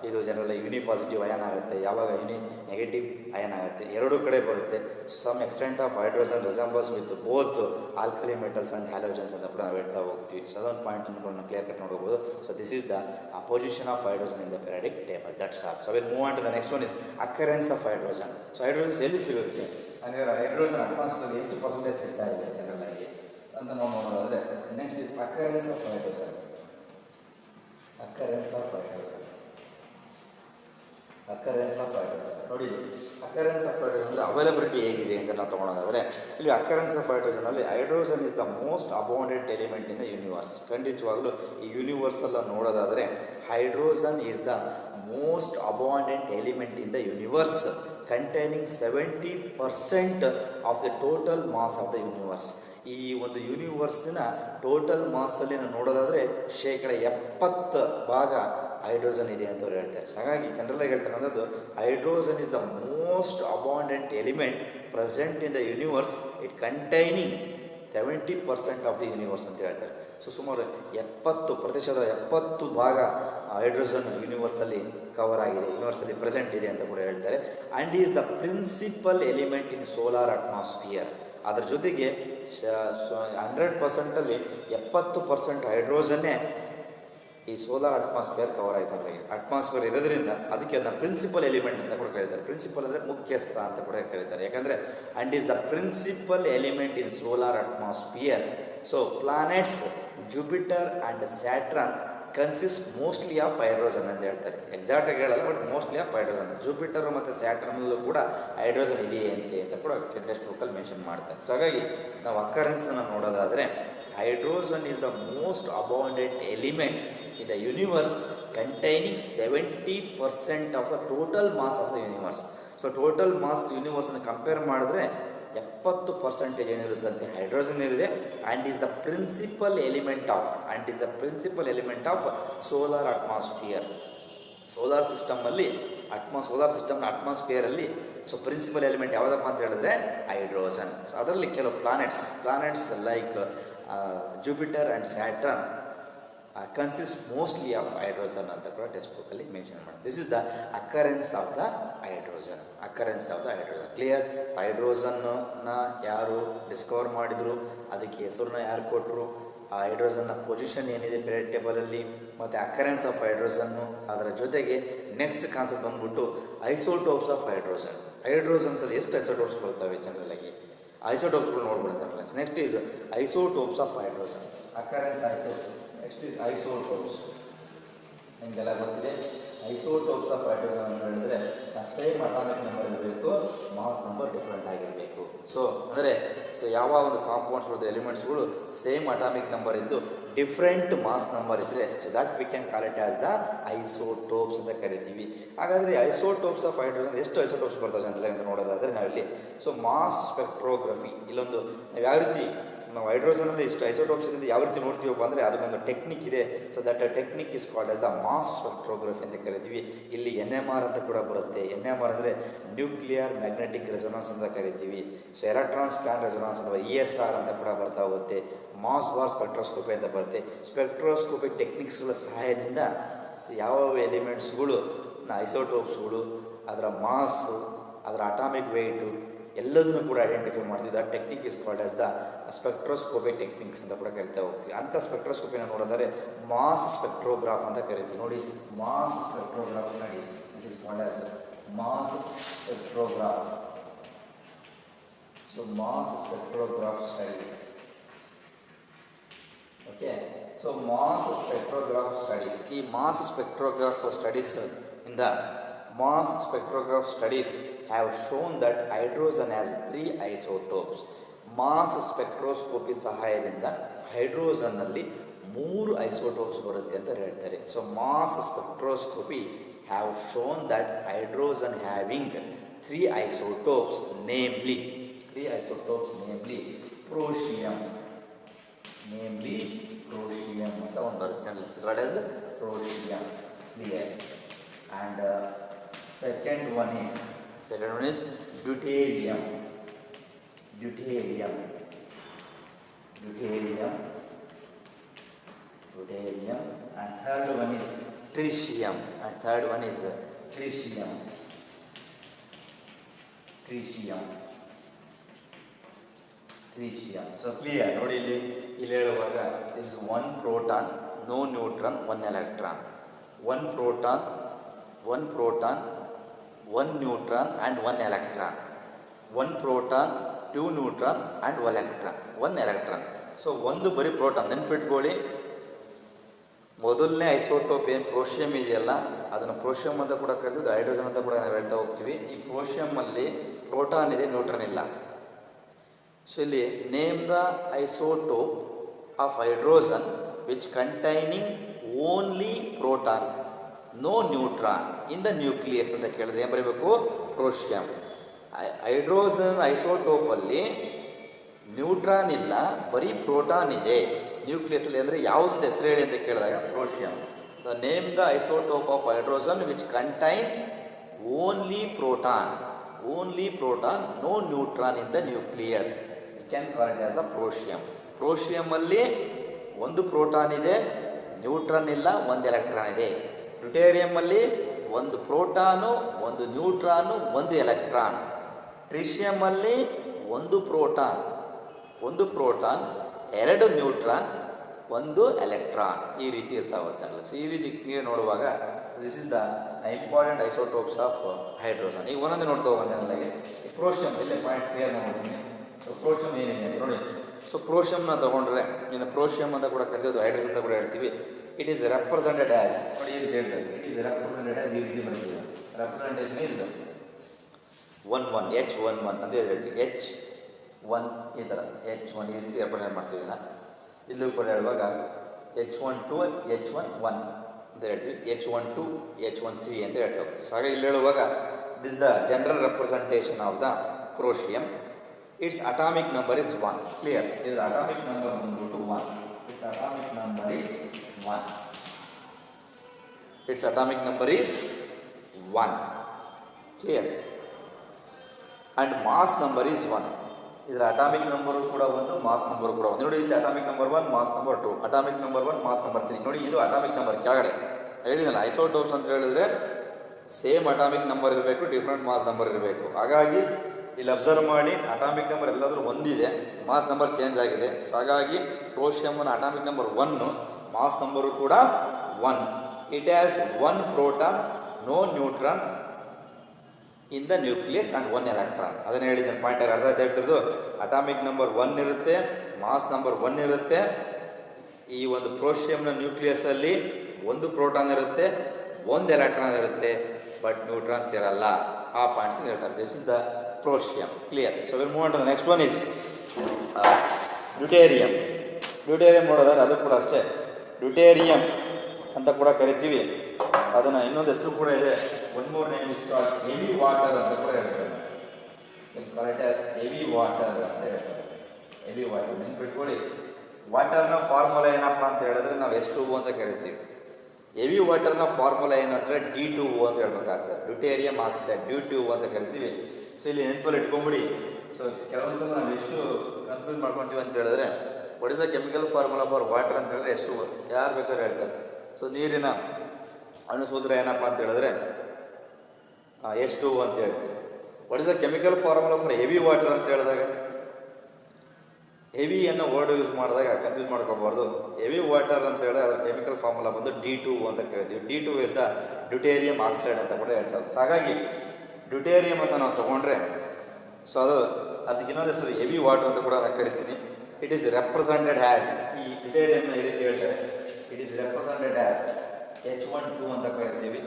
ಇದು ಜನರಲ್ ಯುನಿ-ಪಾಸಿಟಿವ್ ಅಯಾನ್ ಆಗುತ್ತೆ, ಯಾವಾಗ ಯುನಿ ನೆಗೆಟಿವ್ ಅಯಾನ್ ಆಗುತ್ತೆ, ಎರಡೂ ಕಡೆ ಬರುತ್ತೆ. Some extent of hydrogen resembles with both alkali metals and halogens ಅಂತ ಕೂಡ ನಾವು ಹೇಳ್ತಾ ಹೋಗ್ತೀವಿ. ಸೊ ಅದೊಂದು ಪಾಯಿಂಟನ್ನು ಕೂಡ ನಾವು ಕ್ಲಿಯರ್ ಕಟ್ ನೋಡ್ಬೋದು. So this is the position of hydrogen in the periodic table. That's all. So will move on to the next one is occurrence of hydrogen. So hydrogens ಎಲ್ಲಿ ಸಿಗುತ್ತೆ, ಅಂದರೆ ಹೈಡ್ರೋಜನ್ ಅಟ್ಮಾಸ್ಫಿಯರ್ ಎಷ್ಟು percentage ಸಿಗ್ತಾ ಇದೆ general ಆಗಿ ಅಂತ ನಾವು ನೋಡೋದಾದರೆ, next is occurrence of hydrogen. Occurrence of hydrogen. Occurrence of hydrogen ನೋಡಿ, ಅಕರೆನ್ಸ್ ಆಫ್ ಹೈಡ್ರೋಜನ್ ಅಂದರೆ ಅವೈಲಬಿಲಿಟಿ ಹೇಗಿದೆ ಅಂತ ನಾವು ತೊಗೊಳೋದಾದರೆ, ಇಲ್ಲಿ ಅಕರೆನ್ಸ್ ಆಫ್ ಹೈಡ್ರೋಜನಲ್ಲಿ hydrogen is the most abounded element in the universe. ಖಂಡಿತವಾಗಲೂ ಈ ಯೂನಿವರ್ಸಲ್ಲ ನೋಡೋದಾದರೆ hydrogen is the most abundant element in the universe, containing 70% of the total mass of the universe. ಈ ಒಂದು ಯೂನಿವರ್ಸಿನ ಟೋಟಲ್ ಮಾಸಲ್ಲಿ ನಾವು ನೋಡೋದಾದರೆ 70% ಭಾಗ ಹೈಡ್ರೋಜನ್ ಇದೆ ಅಂತ ಅವ್ರು ಹೇಳ್ತಾರೆ. ಸೊ ಹಾಗಾಗಿ ಜನರಲಾಗಿ ಹೇಳ್ತಕ್ಕಂಥದ್ದು, hydrogen is the most abundant element present in the universe, it containing 70% of the universe ಅಂತ ಹೇಳ್ತಾರೆ. ಸೊ ಸುಮಾರು 70% ಭಾಗ ಹೈಡ್ರೋಜನ್ ಯೂನಿವರ್ಸಲ್ಲಿ ಕವರ್ ಆಗಿದೆ, ಯೂನಿವರ್ಸಲ್ಲಿ ಪ್ರೆಸೆಂಟ್ ಇದೆ ಅಂತ ಕೂಡ ಹೇಳ್ತಾರೆ. And is the principal element in solar atmosphere. ಅದರ ಜೊತೆಗೆ 100%ಅಲ್ಲಿ 70% ಹೈಡ್ರೋಜನ್ನೇ ಈ ಸೋಲಾರ್ ಅಟ್ಮಾಸ್ಫಿಯರ್ ಕವರ್ ಆಯ್ತು. ಅಟ್ಮಾಸ್ಫಿಯರ್ ಇರೋದ್ರಿಂದ ಅದಕ್ಕೆ ಅದನ್ನ ಪ್ರಿನ್ಸಿಪಲ್ ಎಲಿಮೆಂಟ್ ಅಂತ ಕೂಡ ಕರೀತಾರೆ. ಪ್ರಿನ್ಸಿಪಲ್ ಅಂದರೆ ಮುಖ್ಯಸ್ಥ ಅಂತ ಕೂಡ ಕರೀತಾರೆ. ಯಾಕಂದರೆ and is the principal element in solar atmosphere. So planets Jupiter and Saturn consist mostly of hydrogen ಅಂತ ಹೇಳ್ತಾರೆ. ಎಕ್ಸಾಕ್ಟಾಗಿ ಹೇಳಲ್ಲ, but mostly of hydrogen. Jupiter ಮತ್ತು ಸ್ಯಾಟ್ರನ್ನಲ್ಲೂ ಕೂಡ ಹೈಡ್ರೋಜನ್ ಇದೆಯಂತೆ ಅಂತ ಕೂಡ ಟೆಕ್ಸ್ಟ್ ಬುಕ್ಕಲ್ಲಿ ಮೆನ್ಷನ್ ಮಾಡ್ತಾರೆ. ಸೊ ಹಾಗಾಗಿ ನಾವು ಅಕರೆನ್ಸನ್ನು ನೋಡೋದಾದರೆ, hydrogen is the most abundant element in the universe, containing 70% of the total mass of the universe. So total mass ಯೂನಿವರ್ಸನ್ನು ಕಂಪೇರ್ ಮಾಡಿದ್ರೆ 70% ಏನಿರುತ್ತಂತೆ ಹೈಡ್ರೋಜನ್ ಇರಿದೆ. And is the principal element of solar atmosphere. Solar ಸಿಸ್ಟಮಲ್ಲಿ solar ಸಿಸ್ಟಮ್ನ ಅಟ್ಮಾಸ್ಫಿಯರಲ್ಲಿ so principal element ಯಾವುದಪ್ಪ ಅಂತ ಹೇಳಿದ್ರೆ ಹೈಡ್ರೋಜನ್. ಸೊ ಅದರಲ್ಲಿ ಕೆಲವು planets like Jupiter and Saturn consist mostly of hydrogen ಅಂತ ಕೂಡ ಟೆಕ್ಸ್ಟ್ ಬುಕ್ಕಲ್ಲಿ ಮೆನ್ಷನ್ ಮಾಡಿ. This is the occurrence of the hydrogen. Clear? ಹೈಡ್ರೋಜನ್ನ ಯಾರು ಡಿಸ್ಕವರ್ ಮಾಡಿದರು, ಅದಕ್ಕೆ ಹೆಸರನ್ನ ಯಾರು ಕೊಟ್ಟರು, ಆ ಹೈಡ್ರೋಜನ್ನ ಪೊಸಿಷನ್ ಏನಿದೆ ಪೀರಿಯಾಡಿಕ್ ಟೇಬಲಲ್ಲಿ, ಮತ್ತು ಅಕರೆನ್ಸ್ ಆಫ್ ಹೈಡ್ರೋಜನ್ನು. ಅದರ ಜೊತೆಗೆ ನೆಕ್ಸ್ಟ್ ಕಾನ್ಸೆಪ್ಟ್ ಬಂದ್ಬಿಟ್ಟು ಐಸೋಟೋಪ್ಸ್ ಆಫ್ ಹೈಡ್ರೋಜನ್. ಹೈಡ್ರೋಜನ್ಸಲ್ಲಿ ಎಷ್ಟು ಐಸೋಟೋಪ್ಸ್ ಬರ್ತವೆ ಜನರಲಾಗಿ, ಐಸೋಟೋಪ್ಸ್ಗಳು ನೋಡ್ಬಿಡ್ತಾರೆ. Next is isotopes of hydrogen. Occurrence ಆಯಿತು. Next is isotopes. ನಿಮಗೆಲ್ಲ ಗೊತ್ತಿದೆ ಐಸೋಟೋಪ್ಸ್ ಆಫ್ ಹೈಡ್ರೋಜನ್ ಅಂತ ಹೇಳಿದ್ರೆ ಸೇಮ್ ಅಟಾಮಿಕ್ ನಂಬರ್ ಇರಬೇಕು, ಮಾಸ್ ನಂಬರ್ ಡಿಫ್ರೆಂಟ್ ಆಗಿರಬೇಕು. ಸೊ ಯಾವ ಒಂದು ಕಾಂಪೌಂಡ್ಸ್ಗಳು ಎಲಿಮೆಂಟ್ಸ್ಗಳು ಸೇಮ್ ಅಟಾಮಿಕ್ ನಂಬರ್ ಇದ್ದು ಡಿಫ್ರೆಂಟ್ ಮಾಸ್ ನಂಬರ್ ಇದ್ದರೆ, so that we can call it as the isotopes ಅಂತ ಕರಿತೀವಿ. ಹಾಗಾದರೆ ಐಸೋಟೋಪ್ಸ್ ಆಫ್ ಹೈಡ್ರೋಜನ್ ಎಷ್ಟು ಐಸೋಟೋಪ್ಸ್ ಬರ್ತವೆ ಜನರಲ್ ಅಂತ ನೋಡೋದಾದರೆ ನಾವಿಲ್ಲಿ ಸೊ ಮಾಸ್ ಸ್ಪೆಕ್ಟ್ರೋಗ್ರಫಿ, ಇಲ್ಲೊಂದು ನಾವು ಯಾವ ರೀತಿ ನಾವು ಹೈಡ್ರೋಜನಲ್ಲಿ ಇಷ್ಟು ಐಸೋಟೋಪ್ಸ್ ಇದೆ ಯಾವ ರೀತಿ ನೋಡ್ತೀವಪ್ಪ ಅಂದರೆ ಅದಕ್ಕೊಂದು ಟೆಕ್ನಿಕ್ ಇದೆ. So that technique is called as the mass spectrography ಅಂತ ಕರಿತೀವಿ. ಇಲ್ಲಿ NMR ಅಂತ ಕೂಡ ಬರುತ್ತೆ. NMR ಅಂದರೆ ನ್ಯೂಕ್ಲಿಯರ್ ಮ್ಯಾಗ್ನೆಟಿಕ್ ರೆಸೊನಾನ್ಸ್ ಅಂತ ಕರಿತೀವಿ. ಸೊ ಎಲೆಕ್ಟ್ರಾನ್ ಸ್ಕ್ಯಾನ್ ರೆಸೊನಾನ್ಸ್ ಅಥವಾ ESR ಅಂತ ಕೂಡ ಬರ್ತಾ ಹೋಗುತ್ತೆ. ಮಾಸ್ ಬಾರ್ ಸ್ಪೆಕ್ಟ್ರೋಸ್ಕೋಪಿ ಅಂತ ಬರುತ್ತೆ. ಸ್ಪೆಕ್ಟ್ರೋಸ್ಕೋಪಿ ಟೆಕ್ನಿಕ್ಸ್ಗಳ ಸಹಾಯದಿಂದ ಯಾವ ಎಲಿಮೆಂಟ್ಸ್ಗಳು ಐಸೋಟೋಪ್ಸ್ಗಳು ಅದರ ಮಾಸು ಅದರ ಅಟಾಮಿಕ್ ವೆಯ್ಟು ಎಲ್ಲದನ್ನು ಕೂಡ ಐಡೆಂಟಿಫೈ ಮಾಡ್ತೀವಿ. That technique is called as the spectroscopy techniques ಅಂತ ಕೂಡ ಕರಿತಾ ಹೋಗ್ತೀವಿ. ಅಂಥ ಸ್ಪೆಕ್ಟ್ರೋಸ್ಕೋಪಿನ ನೋಡಿದರೆ ಮಾಸ್ ಸ್ಪೆಕ್ಟ್ರೋಗ್ರಾಫ್ ಅಂತ ಕರಿತೀವಿ. ನೋಡಿ, mass spectrograph studies it is called as mass spectrograph. So mass spectrograph studies. Okay, so mass spectrograph studies. ಈ ಮಾಸ್ ಸ್ಪೆಕ್ಟ್ರೋಗ್ರಾಫ್ ಸ್ಟಡೀಸ್ ಇಂದ mass spectrograph studies have shown that hydrogen has 3 isotopes. Mass spectroscopy ಸಹಾಯದಿಂದ ಹೈಡ್ರೋಜನ್ನಲ್ಲಿ 3 isotopes ಬರುತ್ತೆ ಅಂತ ಹೇಳ್ತಾರೆ. So mass spectroscopy have shown that hydrogen having 3 isotopes, namely protium ಅಂತ ಒಂದು ಬರುತ್ತೆ, protium. Clear. And second one is deuterium. And third one is tritium. So clear. ನೋಡಿ ಇಲ್ಲಿ ಹೇಳುವಾಗ this is 1 proton, no neutron, 1 electron. 1 proton, 1 neutron and 1 electron. 1 proton, 2 neutron and 1 electron. So ಒಂದು ಬರೀ proton ನೆನ್ಪಿಟ್ಕೊಳ್ಳಿ. ಮೊದಲನೇ ಐಸೋಟೋಪ್ ಏನು ಪ್ರೋಶಿಯಂ ಇದೆಯಲ್ಲ ಅದನ್ನು ಪ್ರೋಶಿಯಂ ಅಂತ ಕೂಡ ಕರೆದು ಹೈಡ್ರೋಜನ್ ಅಂತ ಕೂಡ ನಾವು ಹೇಳ್ತಾ ಹೋಗ್ತೀವಿ. ಈ ಪ್ರೋಶಿಯಮ್ಮಲ್ಲಿ ಪ್ರೋಟಾನ್ ಇದೆ, ನ್ಯೂಟ್ರಾನ್ ಇಲ್ಲ. ಸೊ ಇಲ್ಲಿ name the isotope of hydrogen which containing only proton, no neutron in the nucleus ಅಂತ ಕೇಳಿದ್ರೆ ಏನು ಬರೀಬೇಕು? ಪ್ರೋಶಿಯಂ. ಹೈಡ್ರೋಜನ್ ಐಸೋಟೋಪಲ್ಲಿ ನ್ಯೂಟ್ರಾನ್ ಇಲ್ಲ, ಬರೀ ಪ್ರೋಟಾನ್ ಇದೆ ನ್ಯೂಕ್ಲಿಯಸ್ಸಲ್ಲಿ. ಅಂದರೆ ಯಾವುದಂತ ಹೆಸರು ಹೇಳಿ ಅಂತ ಕೇಳಿದಾಗ protium. So name the isotope of hydrogen which contains only proton, no neutron in the nucleus. You can call it as the protium. ಪ್ರೋಶಿಯಮಲ್ಲಿ 1 ಪ್ರೋಟಾನ್ ಇದೆ, ನ್ಯೂಟ್ರಾನ್ ಇಲ್ಲ, 1 ಎಲೆಕ್ಟ್ರಾನ್ ಇದೆ. ಡ್ಯೂಟೇರಿಯಮ್ಮಲ್ಲಿ 1 ಪ್ರೋಟಾನು, 1 ನ್ಯೂಟ್ರಾನು, 1 ಎಲೆಕ್ಟ್ರಾನ್. ಟ್ರಿಷಿಯಮಲ್ಲಿ 1 ಪ್ರೋಟಾನ್, 2 ನ್ಯೂಟ್ರಾನ್, 1 ಎಲೆಕ್ಟ್ರಾನ್. ಈ ರೀತಿ ಇರ್ತಾವೆ sir. So ಈ ರೀತಿ ನೀವು ನೋಡುವಾಗ this is the important isotopes of hydrogen. ಈಗ ಒಂದೊಂದು ನೋಡ್ತಾ ಹೋಗೋಣ. ಪ್ರೋಶಿಯಂ ಇಲ್ಲೇ ಪಾಯಿಂಟ್ ಕ್ಲಿಯರ್ ಮಾಡ್ತೀನಿ. ಸೊ ಪ್ರೋಶಿಯಂ ಏನಿದೆ ನೋಡಿ. ಸೊ ಪ್ರೋಶಿಯಂನ ತೊಗೊಂಡ್ರೆ ಇನ್ನು ಪ್ರೋಶಿಯಂ ಅಂತ ಕೂಡ ಕರೆಯೋದು, ಹೈಡ್ರೋಜನ್ ಅಂತ ಕೂಡ ಹೇಳ್ತೀವಿ. ಇಟ್ ಈಸ್ ರೆಪ್ರೆಸೆಂಟೆಡ್ ಆಸ್ ನೋಡಿ ಏನು ಹೇಳ್ತಾರೆ. ಇಟ್ ಈಸ್ ರೆಪ್ರೆಸೆಂಟೆಡ್ ಆಸ್ ಈ ರೀತಿ ಬರ್ತೀವಿ. ರೆಪ್ರೆಸೆಂಟೇಷನ್ ಈಸ್ 1 H11 ಅಂತ ಹೇಳ್ತೀವಿ. H1 ಈ ಥರ H1 ಈ ರೀತಿ ರೆಪ್ರೆಸೆಂಟ್ ಮಾಡ್ತೀವಿ. ಇಲ್ಲೂ ಕೂಡ ಹೇಳುವಾಗ H12 H11 ಅಂತ ಹೇಳ್ತೀವಿ, H12 H13 ಅಂತ ಹೇಳ್ತಾ ಹೋಗ್ತೀವಿ. ಸೊ ಹಾಗೆ ಇಲ್ಲಿ ಹೇಳುವಾಗ this the general representation of the protium. Its atomic number is 1. Clear. ಇದರ ಅಟಾಮಿಕ್ ನಂಬರ್ ಬಂದ್ಬಿಟ್ಟು 1. Its atomic number is 1. Clear. And mass number is 1. ಇದರ ಅಟಾಮಿಕ್ ನಂಬರು ಕೂಡ 1, ಮಾಸ್ ನಂಬರು ಕೂಡ 1. ನೋಡಿ ಇಲ್ಲಿ atomic number 1, mass number 2, atomic number 1, mass number 3. ನೋಡಿ ಇದು atomic number ಕೆಳಗಡೆ ಹೇಳಿದಲ್ಲ. ಐಸೋಟೋಪ್ಸ್ ಅಂತ ಹೇಳಿದ್ರೆ ಸೇಮ್ ಅಟಾಮಿಕ್ ನಂಬರ್ ಇರಬೇಕು, ಡಿಫ್ರೆಂಟ್ ಮಾಸ್ ನಂಬರ್ ಇರಬೇಕು. ಹಾಗಾಗಿ ಇಲ್ಲಿ ಅಬ್ಸರ್ವ್ ಮಾಡಿ, ಅಟಾಮಿಕ್ ನಂಬರ್ ಎಲ್ಲಾದರೂ ಒಂದಿದೆ, ಮಾಸ್ ನಂಬರ್ ಚೇಂಜ್ ಆಗಿದೆ. ಸೊ ಹಾಗಾಗಿ ಪ್ರೋಶಿಯಂನ ಅಟಾಮಿಕ್ ನಂಬರ್ 1, ಮಾಸ್ ನಂಬರು ಕೂಡ 1. It has 1 proton, no neutron in the nucleus and 1 electron. ಅದನ್ನು ಹೇಳಿದ್ದೀನಿ ಪಾಯಿಂಟಲ್ಲಿ ಅರ್ಥ ಹೇಳ್ತಿರೋದು. ಅಟಾಮಿಕ್ ನಂಬರ್ 1 ಇರುತ್ತೆ, ಮಾಸ್ ನಂಬರ್ 1 ಇರುತ್ತೆ. ಈ ಒಂದು ಪ್ರೋಶಿಯಂನ ನ್ಯೂಕ್ಲಿಯಸ್ಸಲ್ಲಿ 1 ಪ್ರೋಟಾನ್ ಇರುತ್ತೆ, 1 ಎಲೆಕ್ಟ್ರಾನ್ ಇರುತ್ತೆ, ಬಟ್ ನ್ಯೂಟ್ರಾನ್ಸ್ ಇರಲ್ಲ. ಆ ಪಾಯಿಂಟ್ಸ್ ಹೇಳ್ತಾರೆ. This is the protium. Clear. So will move on to the next one is deuterium. Deuterium ನೋಡೋದಾದ್ರೆ ಅದು ಕೂಡ ಅಷ್ಟೇ ಡ್ಯೂಟೇರಿಯಂ ಅಂತ ಕೂಡ ಕರಿತೀವಿ. ಅದನ್ನು ಇನ್ನೊಂದು ಹೆಸರು ಕೂಡ ಇದೆ. One more name is called heavy water ಅಂತ ಕೂಡ ಹೇಳ್ತಾರೆ. ಕಾಲ್ ಇಟ್ ಆಸ್ ಹೆವಿ ವಾಟರ್ ಅಂತ ಹೇಳ್ತಾರೆ. ಹೆವಿ ವಾಟರ್ ನೆನ್ಪಿಟ್ಕೊಳ್ಳಿ. ವಾಟರ್ನ ಫಾರ್ಮುಲಾ ಏನಪ್ಪ ಅಂತ ಹೇಳಿದ್ರೆ ನಾವು H2O ಅಂತ ಕರಿತೀವಿ. ಹೆವಿ ವಾಟರ್ನ ಫಾರ್ಮುಲಾ ಏನು ಅಂದರೆ D2O ಅಂತ ಹೇಳ್ಬೇಕಾಗ್ತದೆ, ಡ್ಯೂಟೇರಿಯಂ ಆಕ್ಸೈಡ್, D2O ಅಂತ ಕರಿತೀವಿ. ಸೊ ಇಲ್ಲಿ ನೆನಪಲ್ಲಿ ಇಟ್ಕೊಂಬಿಡಿ. ಸೊ ಕೆಲವೊಂದು ಸಲ ನಾವು ಎಷ್ಟು ಕನ್ಫ್ಯೂಸ್ ಮಾಡ್ಕೊತೀವಿ ಅಂತ ಹೇಳಿದ್ರೆ, what is the chemical formula for water ಅಂತ ಹೇಳಿದ್ರೆ H2O, ಯಾರು ಬೇಕಾದ್ರೂ ಹೇಳ್ತಾರೆ. ಸೊ ನೀರಿನ ಅಣುಸೂತ್ರ ಏನಪ್ಪ ಅಂತ ಹೇಳಿದ್ರೆ H2O ಅಂತ ಹೇಳ್ತೀವಿ. What is the chemical formula for heavy water ಅಂತ ಹೇಳಿದಾಗ, ಹೆವಿ ಅನ್ನೋ ವರ್ಡ್ ಯೂಸ್ ಮಾಡಿದಾಗ ಕನ್ಫ್ಯೂಸ್ ಮಾಡ್ಕೋಬಾರ್ದು. ಹೆವಿ ವಾಟರ್ ಅಂತ ಹೇಳಿದ್ರೆ ಅದರ ಕೆಮಿಕಲ್ ಫಾರ್ಮುಲಾ ಬಂದು D2O ಅಂತ ಕರಿತೀವಿ. D2O is the deuterium oxide ಅಂತ ಕೂಡ ಹೇಳ್ತಾರೆ. ಸೊ ಹಾಗಾಗಿ ಡ್ಯೂಟೇರಿಯಂ ಅಂತ ನಾವು ತೊಗೊಂಡ್ರೆ, ಸೊ ಅದಕ್ಕೆ ಇನ್ನೊಂದು ಹೆಸರು ಹೆವಿ ವಾಟರ್ ಅಂತ ಕೂಡ ನಾನು ಕರಿತೀನಿ. ಇಟ್ ಈಸ್ ರೆಪ್ರೆಸೆಂಟೆಡ್ ಆ್ಯಸ್, ಈ ಡ್ಯೂಟೇರಿಯಂನ ಈ ರೀತಿ ಹೇಳ್ತಾರೆ, it is represented as H12 ಅಂತ ಕರಿತೀವಿ.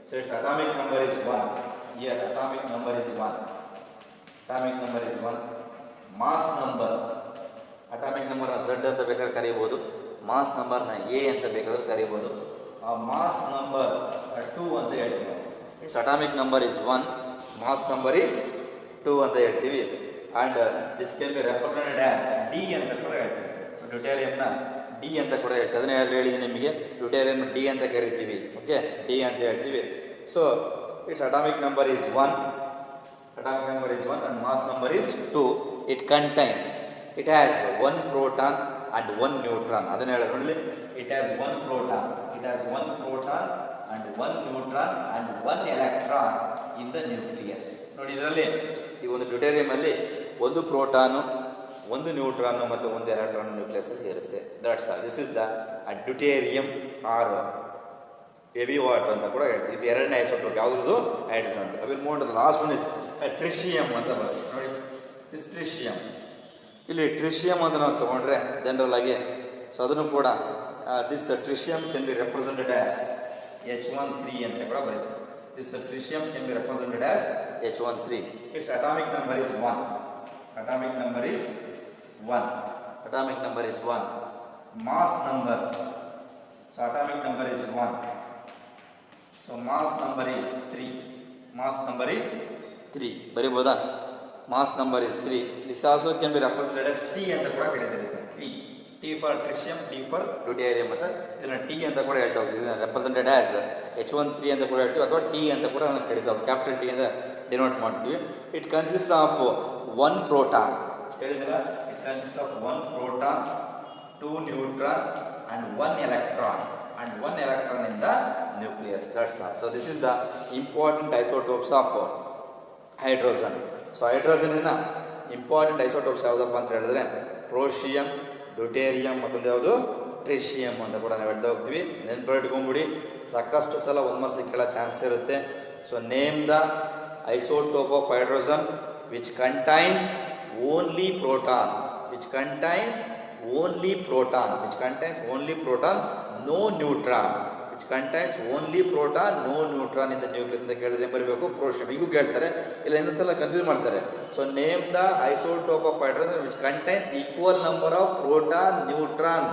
So it's atomic number is 1. Here atomic number is 1. Atomic number is 1. Mass number, atomic ನಂಬರ್ನ Z ಅಂತ ಬೇಕಾದ್ರೆ ಕರೀಬೋದು, ಮಾಸ್ ನಂಬರ್ನ A ಅಂತ ಬೇಕಾದ್ರೆ ಕರೀಬೋದು. ಆ ಮಾಸ್ ನಂಬರ್ 2 ಅಂತ ಹೇಳ್ತೀವಿ. Its atomic number is 1, mass number is 2 ಅಂತ ಹೇಳ್ತೀವಿ. And this can be represented as D ಅಂತ ಕೂಡ ಹೇಳ್ತೀವಿ. ಸೊ ಡ್ಯೂಟೇರಿಯಂನ D ಅಂತ ಕೂಡ ಹೇಳ್ತೀವಿ. ಅದನ್ನೇ ಹೇಳಿದ್ದೀನಿ ನಿಮಗೆ, ಡ್ಯೂಟೇರಿಯಂ D ಅಂತ ಕರಿತೀವಿ. ಓಕೆ, D ಅಂತ ಹೇಳ್ತೀವಿ. So its atomic number is 1, atomic number is 1 and mass number is 2. It contains, it has 1 proton and 1 neutron. ಅದನ್ನ ಹೇಳೋದು ನೋಡಿ, it has 1 proton, it has 1 proton and 1 neutron and 1 electron in the nucleus. ನೋಡಿ ಇದರಲ್ಲಿ ಈ ಒಂದು deuterium ಅಲ್ಲಿ ಒಂದು proton, ಒಂದು ನ್ಯೂಟ್ರಾನ್ ಮತ್ತು ಒಂದು ಎಲೆಕ್ಟ್ರಾನ್ ನ್ಯೂಕ್ಲಿಯಸ್ ಅಲ್ಲಿ ಇರುತ್ತೆ. That's all. This is the deuterium or heavy water ಅಂತ ಕೂಡ ಹೇಳ್ತೀವಿ. ಇದು ಎರಡನೇ ಐಸೋಟೋಪ್, ಯಾವುದ್ರದ್ದು? ಹೈಡ್ರೋಜನ್ ಅಂತ. Will move to the last one is tritium ಅಂತ ಬರುತ್ತೆ ನೋಡಿ. ದಿಸ್ ಟ್ರಿಶಿಯಂ, ಇಲ್ಲಿ ಟ್ರಿಶಿಯಂ ಅಂತ ನಾವು ತೊಗೊಂಡ್ರೆ ಜನರಲ್ ಆಗಿ, ಸೊ ಅದನ್ನು ಕೂಡ this tritium can be represented as H13 ಅಂತ ಕೂಡ ಬರುತ್ತೆ. This tritium can be represented as H13. Its atomic number is 1. Atomic number is 1. Atomic number is 1. Mass number, so atomic number is 1. So mass number is 3. Mass number is 3. ಬರೀಬೋದಾ? Mass number is 3. This also can be represented as T ಅಂತ ಕೂಡ ಕರೀತಾರೆ. T for tritium, T for deuterium ಅಂತ ಇದನ್ನ T ಅಂತ ಕೂಡ ಹೇಳ್ತಾ ಹೋಗ್ತೀವಿ. ಇದನ್ನ represented as H13 ಅಂತ ಕೂಡ ಹೇಳ್ತೀವಿ, ಅಥವಾ T ಅಂತ ಕೂಡ ನಾವು ಕರೀತೀವಿ. ಕ್ಯಾಪಿಟಲ್ T ಅಂತ ಡಿನೋಟ್ ಮಾಡ್ತೀವಿ. It consists of 1 proton. ಹೇಳಿದ್ರಲ್ಲ, it consists of 1 proton, 2 neutron and 1 electron. And 1 electron in the nucleus. That's all. So this is the important isotopes of hydrogen. So hydrogen ನ important isotopes ಯಾವುದಪ್ಪ ಅಂತ ಹೇಳಿದ್ರೆ ಪ್ರೋಶಿಯಂ, deuterium, ಮತ್ತೊಂದು ಯಾವುದು ಟ್ರಿಶಿಯಂ ಅಂತ ಕೂಡ ನಾವು ಹೇಳ್ತಾ ಹೋಗ್ತೀವಿ. ನೆನ್ಪಿಟ್ಕೊಂಡ್ಬಿಡಿ, ಸಾಕಷ್ಟು ಸಲ ಒಂದು ಮಾರ್ಕ್ಸ್ ಕೇಳೋ ಚಾನ್ಸ್ ಇರುತ್ತೆ. So name the isotope of hydrogen which contains only proton, which contains only proton, which contains only proton, no neutron, which contains only proton, no neutron in the nucleus ಅಂತ ಕೇಳಿದ್ರೆ ಬರಬೇಕು ಪ್ರೋಶಿಯಂ. ಹೀಗೂ ಕೇಳ್ತಾರೆ, ಇಲ್ಲ ಇನ್ನೊಂದೆಲ್ಲ confuse ಮಾಡ್ತಾರೆ. So name the isotope of hydrogen which contains equal number of proton, neutron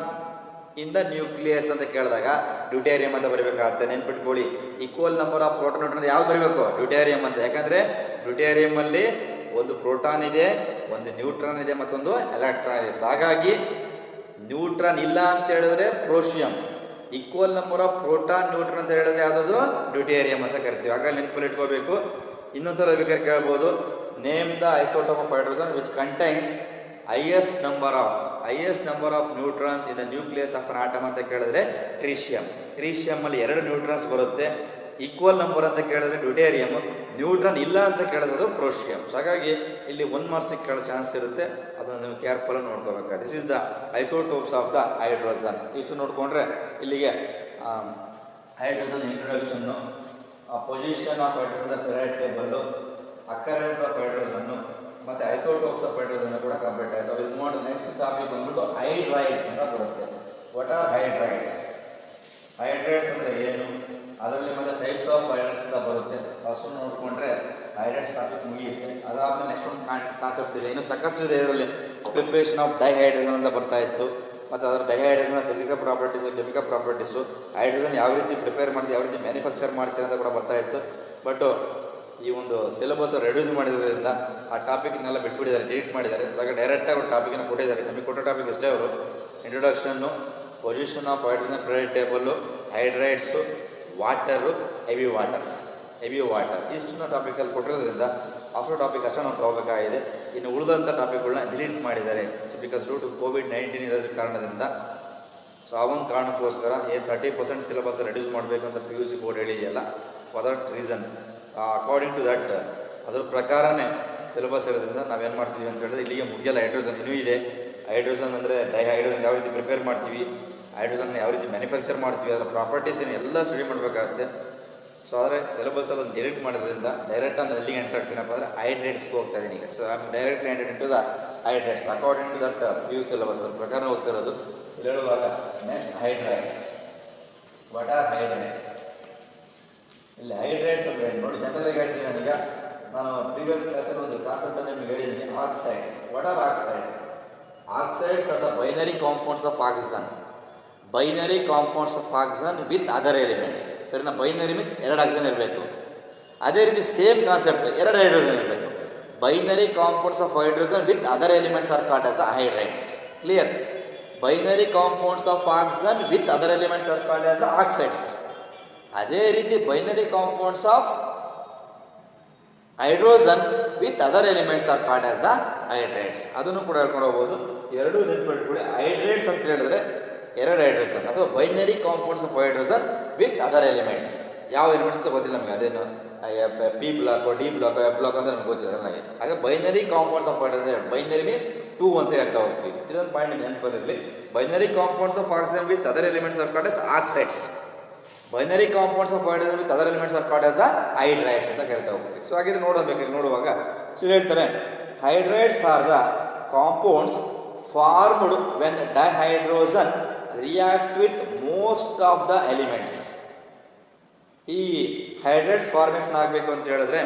in the nucleus ಅಂತ ಕೇಳಿದಾಗ deuterium ಅಂತ ಬರಬೇಕಾಗುತ್ತೆ. ನೆನ್ಪಿಟ್ಕೊಳ್ಳಿ, equal number of proton, neutron ಯಾವ್ದು ಬರಬೇಕು? ಡ್ಯೂಟೇರಿಯಂ ಅಂತ. ಯಾಕಂದರೆ ಡ್ಯೂಟೇರಿಯಂ ಅಲ್ಲಿ ಒಂದು ಪ್ರೋಟಾನ್ ಇದೆ, ಒಂದು ನ್ಯೂಟ್ರಾನ್ ಇದೆ, ಮತ್ತೊಂದು ಎಲೆಕ್ಟ್ರಾನ್ ಇದೆ. ಸೊ ಹಾಗಾಗಿ ನ್ಯೂಟ್ರಾನ್ ಇಲ್ಲ ಅಂತ ಹೇಳಿದ್ರೆ protium, equal number of proton, neutron ಅಂತ ಹೇಳಿದ್ರೆ ಯಾವುದದು? ಡ್ಯೂಟೇರಿಯಂ ಅಂತ ಕರಿತೀವಿ. ಹಾಗಾಗಿ ನೆನಪಲ್ಲಿ ಇಟ್ಕೋಬೇಕು. ಇನ್ನೊಂದು ಥರ ಬೇಕಾದ್ರೆ ಕೇಳ್ಬೋದು, name the isotope of hydrogen which contains highest number of neutrons in the nucleus of an atom ಅಂತ ಕೇಳಿದ್ರೆ ಟ್ರಿಶಿಯಂ. ಟ್ರಿಶಿಯಮ್ಮಲ್ಲಿ 2 ನ್ಯೂಟ್ರಾನ್ಸ್ ಬರುತ್ತೆ. ಈಕ್ವಲ್ ನಂಬರ್ ಅಂತ ಕೇಳಿದ್ರೆ ಡ್ಯೂಟೇರಿಯಮ್, ನ್ಯೂಟ್ರಾನ್ ಇಲ್ಲ ಅಂತ ಕೇಳಿದ್ರೆ ಪ್ರೋಶಿಯಂ. ಸೊ ಹಾಗಾಗಿ ಇಲ್ಲಿ 1 ಮಾರ್ಕ್ಸಿಗೆ ಕೇಳೋ ಚಾನ್ಸ್ ಇರುತ್ತೆ, ಅದನ್ನು ನೀವು ಕೇರ್ಫುಲ್ಲಾಗಿ ನೋಡ್ಕೋಬೇಕು. This is the isotopes of the hydrogen. ಇಷ್ಟು ನೋಡಿಕೊಂಡ್ರೆ ಇಲ್ಲಿಗೆ hydrogen ಇಂಟ್ರೊಡಕ್ಷನ್ನು, position of hydrogen period table, occurrence of ಹೈಡ್ರೋಜನ್ನು ಮತ್ತು ಐಸೋಟೋಪ್ಸ್ ಆಫ್ ಹೈಡ್ರೋಜನ್ ಕೂಡ ಕಂಪ್ಲೀಟ್ ಆಯಿತು. ಅದು ನೋಡಿ ನೆಕ್ಸ್ಟ್ ಟಾಪಿಕ್ ಬಂದ್ಬಿಟ್ಟು ಹೈಡ್ರೈಡ್ಸ್ ಅಂತ ಬರುತ್ತೆ. What are hydrides? ಹೈಡ್ರೈಡ್ಸ್ ಅಂದರೆ ಏನು, ಅದರಲ್ಲಿ ಮತ್ತೆ ಟೈಪ್ಸ್ ಆಫ್ ಹೈಡ್ರೈಡ್ಸ್ ಅಂತ ಬರುತ್ತೆ. ಅಷ್ಟು ನೋಡಿಕೊಂಡ್ರೆ ಹೈಡ್ರೈಡ್ಸ್ ಟಾಪಿಕ್ ಮುಗಿಯುತ್ತೆ. ಅದಾದಮೇಲೆ ನೆಕ್ಸ್ಟ್ ಒಂದು ಕಾನ್ಸೆಪ್ಟ್ ಇದೆ, ಇನ್ನು ಸಾಕಷ್ಟು ಇದೆ. ಇದರಲ್ಲಿ ಪ್ರಿಪ್ರೇಷನ್ ಆಫ್ ಡೈಹೈಡ್ರೋಜನ್ ಅಂತ ಬರ್ತಾ ಇತ್ತು, ಮತ್ತು ಅದರ dihydrogen physical properties, chemical properties, hydrogen ಯಾವ ರೀತಿ ಪ್ರಿಪೇರ್ ಮಾಡ್ತೀವಿ, ಯಾವ ರೀತಿ ಮ್ಯಾನುಫ್ಯಾಕ್ಚರ್ ಮಾಡ್ತೀವಿ ಅಂತ ಕೂಡ ಬರ್ತಾ ಇತ್ತು. ಬಟ್ ಈ ಒಂದು ಸಿಲೆಬಸ್ ರೆಡ್ಯೂಸ್ ಮಾಡಿರೋದ್ರಿಂದ ಆ ಟಾಪಿಕ್ನೆಲ್ಲ ಬಿಟ್ಬಿಟ್ಟಿದ್ದಾರೆ, ಡಿಲೀಟ್ ಮಾಡಿದ್ದಾರೆ. ಸೊ ಹಾಗೆ ಡೈರೆಕ್ಟಾಗಿ ಅವ್ರು ಟಾಪಿಕನ್ನು ಕೊಟ್ಟಿದ್ದಾರೆ. ನಮಗೆ ಕೊಟ್ಟ ಟಾಪಿಕ್ ಅಷ್ಟೇ ಅವರು, ಇಂಟ್ರೊಡಕ್ಷನ್ನು, position of hydrogen periodic table, hydrides, water, heavy water ಇಷ್ಟನ್ನ ಟಾಪಿಕಲ್ಲಿ ಕೊಟ್ಟಿರೋದ್ರಿಂದ ಅಷ್ಟು ಟಾಪಿಕ್ ಅಷ್ಟೇ ನಾವು ತಗೋಬೇಕಾಗಿದೆ. ಇನ್ನು ಉಳಿದಂಥ ಟಾಪಿಕ್ಗಳನ್ನ ಡಿಲೀಟ್ ಮಾಡಿದ್ದಾರೆ. So because due to COVID-19 ಇರೋದ್ರ ಕಾರಣದಿಂದ, ಸೊ ಆ ಒಂದು ಕಾರಣಕ್ಕೋಸ್ಕರ 30% ಸಿಲೆಬಸ್ ರೆಡ್ಯೂಸ್ ಮಾಡಬೇಕು ಅಂತ PUC ಬೋರ್ಡ್ ಹೇಳಿದೆಯಲ್ಲ, for that reason according to that ಅದ್ರ ಪ್ರಕಾರನೇ ಸಿಲೆಬಸ್ ಇರೋದ್ರಿಂದ ನಾವೇನು ಮಾಡ್ತೀವಿ ಅಂತ ಹೇಳಿದ್ರೆ, ಇಲ್ಲಿಗೆ ಮುಗಿಯಲ್ಲ. ಹೈಡ್ರೋಜನ್ ಇನ್ನೂ ಇದೆ. ಹೈಡ್ರೋಜನ್ ಅಂದರೆ ಹೈಡ್ರೋಜನ್ ಯಾವ ರೀತಿ ಪ್ರಿಪೇರ್ ಮಾಡ್ತೀವಿ, ಹೈಡ್ರೋಜನ್ ಯಾವ ರೀತಿ ಮ್ಯಾನುಫ್ಯಾಕ್ಚರ್ ಮಾಡ್ತೀವಿ, ಅದರ ಪ್ರಾಪರ್ಟೀಸ್ ಎಲ್ಲ ಸ್ಟಡಿ ಮಾಡಬೇಕಾಗುತ್ತೆ. ಸೊ ಆದರೆ ಸಿಲೆಬಸ್ ಅದನ್ನು ಡಿಲೀಟ್ ಮಾಡೋದ್ರಿಂದ ಡೈರೆಕ್ಟ್ ಅಂದರೆ ಎಲ್ಲಿಗೆ ಎಂಟರ್ ಆಗ್ತೀನಪ್ಪ ಅಂದರೆ ಹೈಡ್ರೇಟ್ಸ್ಗೆ ಹೋಗ್ತಾ ಇದ್ದೀನಿ ಈಗ. So I am directly enter into the hydrates according to that PU syllabus ಅದ್ರ ಪ್ರಕಾರ ಹೋಗ್ತಿರೋದು. ಹೇಳುವಾಗ next hydrides. What are hydrides? ಇಲ್ಲಿ ಹೈಡ್ರೈಟ್ಸ್ ಅಂದರೆ ನೋಡಿ, ಜನರಲ್ ಹೇಳ್ತೀನಿ ನಾನೀಗ. ನಾನು ಪ್ರೀವಿಯಸ್ ಕ್ಲಾಸಲ್ಲಿ ಒಂದು ಕಾನ್ಸೆಪ್ಟನ್ನು ನಿಮಗೆ ಹೇಳಿದ್ದೀನಿ, oxides. What are oxides? Oxides are the binary compounds of oxygen. Binary compounds of oxygen with other elements. ಸರಿನಾ? ಬೈನರಿ ಮೀನ್ಸ್ 2 ಆಕ್ಸಿಜನ್ ಇರಬೇಕು. ಅದೇ ರೀತಿ ಸೇಮ್ ಕಾನ್ಸೆಪ್ಟ್ 2 ಹೈಡ್ರೋಜನ್ ಇರಬೇಕು. Binary compounds of hydrogen with other elements are called as the hydrides. Clear? Binary compounds of oxygen with other elements are called as the oxides. ಅದೇ ರೀತಿ binary compounds of hydrogen with other elements are called as the hydrides. ಅದನ್ನು ಕೂಡ ಹೇಳ್ಕೊಂಡು ಹೋಗ್ಬೋದು. ಎರಡೂ ನೆನ್ಪಿಟ್ಕೊಳ್ಳಿ. ಹೈಡ್ರೈಟ್ಸ್ ಅಂತ ಹೇಳಿದ್ರೆ 2 ಹೈಡ್ರೋಜನ್, ಅಥವಾ binary compounds of hydrogen with other elements. ಯಾವ ಎಲಿಮೆಂಟ್ಸ್ ಅಂತ ಗೊತ್ತಿಲ್ಲ ನಮಗೆ, ಅದೇನು P block, D block, F block ಅಂತ ನಮ್ಗೆ ಗೊತ್ತಿಲ್ಲ ನನಗೆ. ಹಾಗೆ binary compounds of hydrogen, binary means 2 ಅಂತ ಹೇಳ್ತಾ ಹೋಗ್ತೀವಿ. ಇದೊಂದು ಪಾಯಿಂಟ್ ನೆನಪಲ್ಲಿರಲಿ. Binary compounds of oxygen with other elements are called as oxides. Binary compounds of hydrogen with other elements are called as the hydrides ಅಂತ ಕರಿತಾ ಹೋಗ್ತೀವಿ. ಸೊ ಹಾಗಿದ್ರೆ ನೋಡುವಾಗ ಸೊ ಹೇಳ್ತಾರೆ, hydrides are the compounds formed when dihydrogen react with most of the elements. ಈ hydrides formation ಆಗಬೇಕು ಅಂತ ಹೇಳಿದ್ರೆ,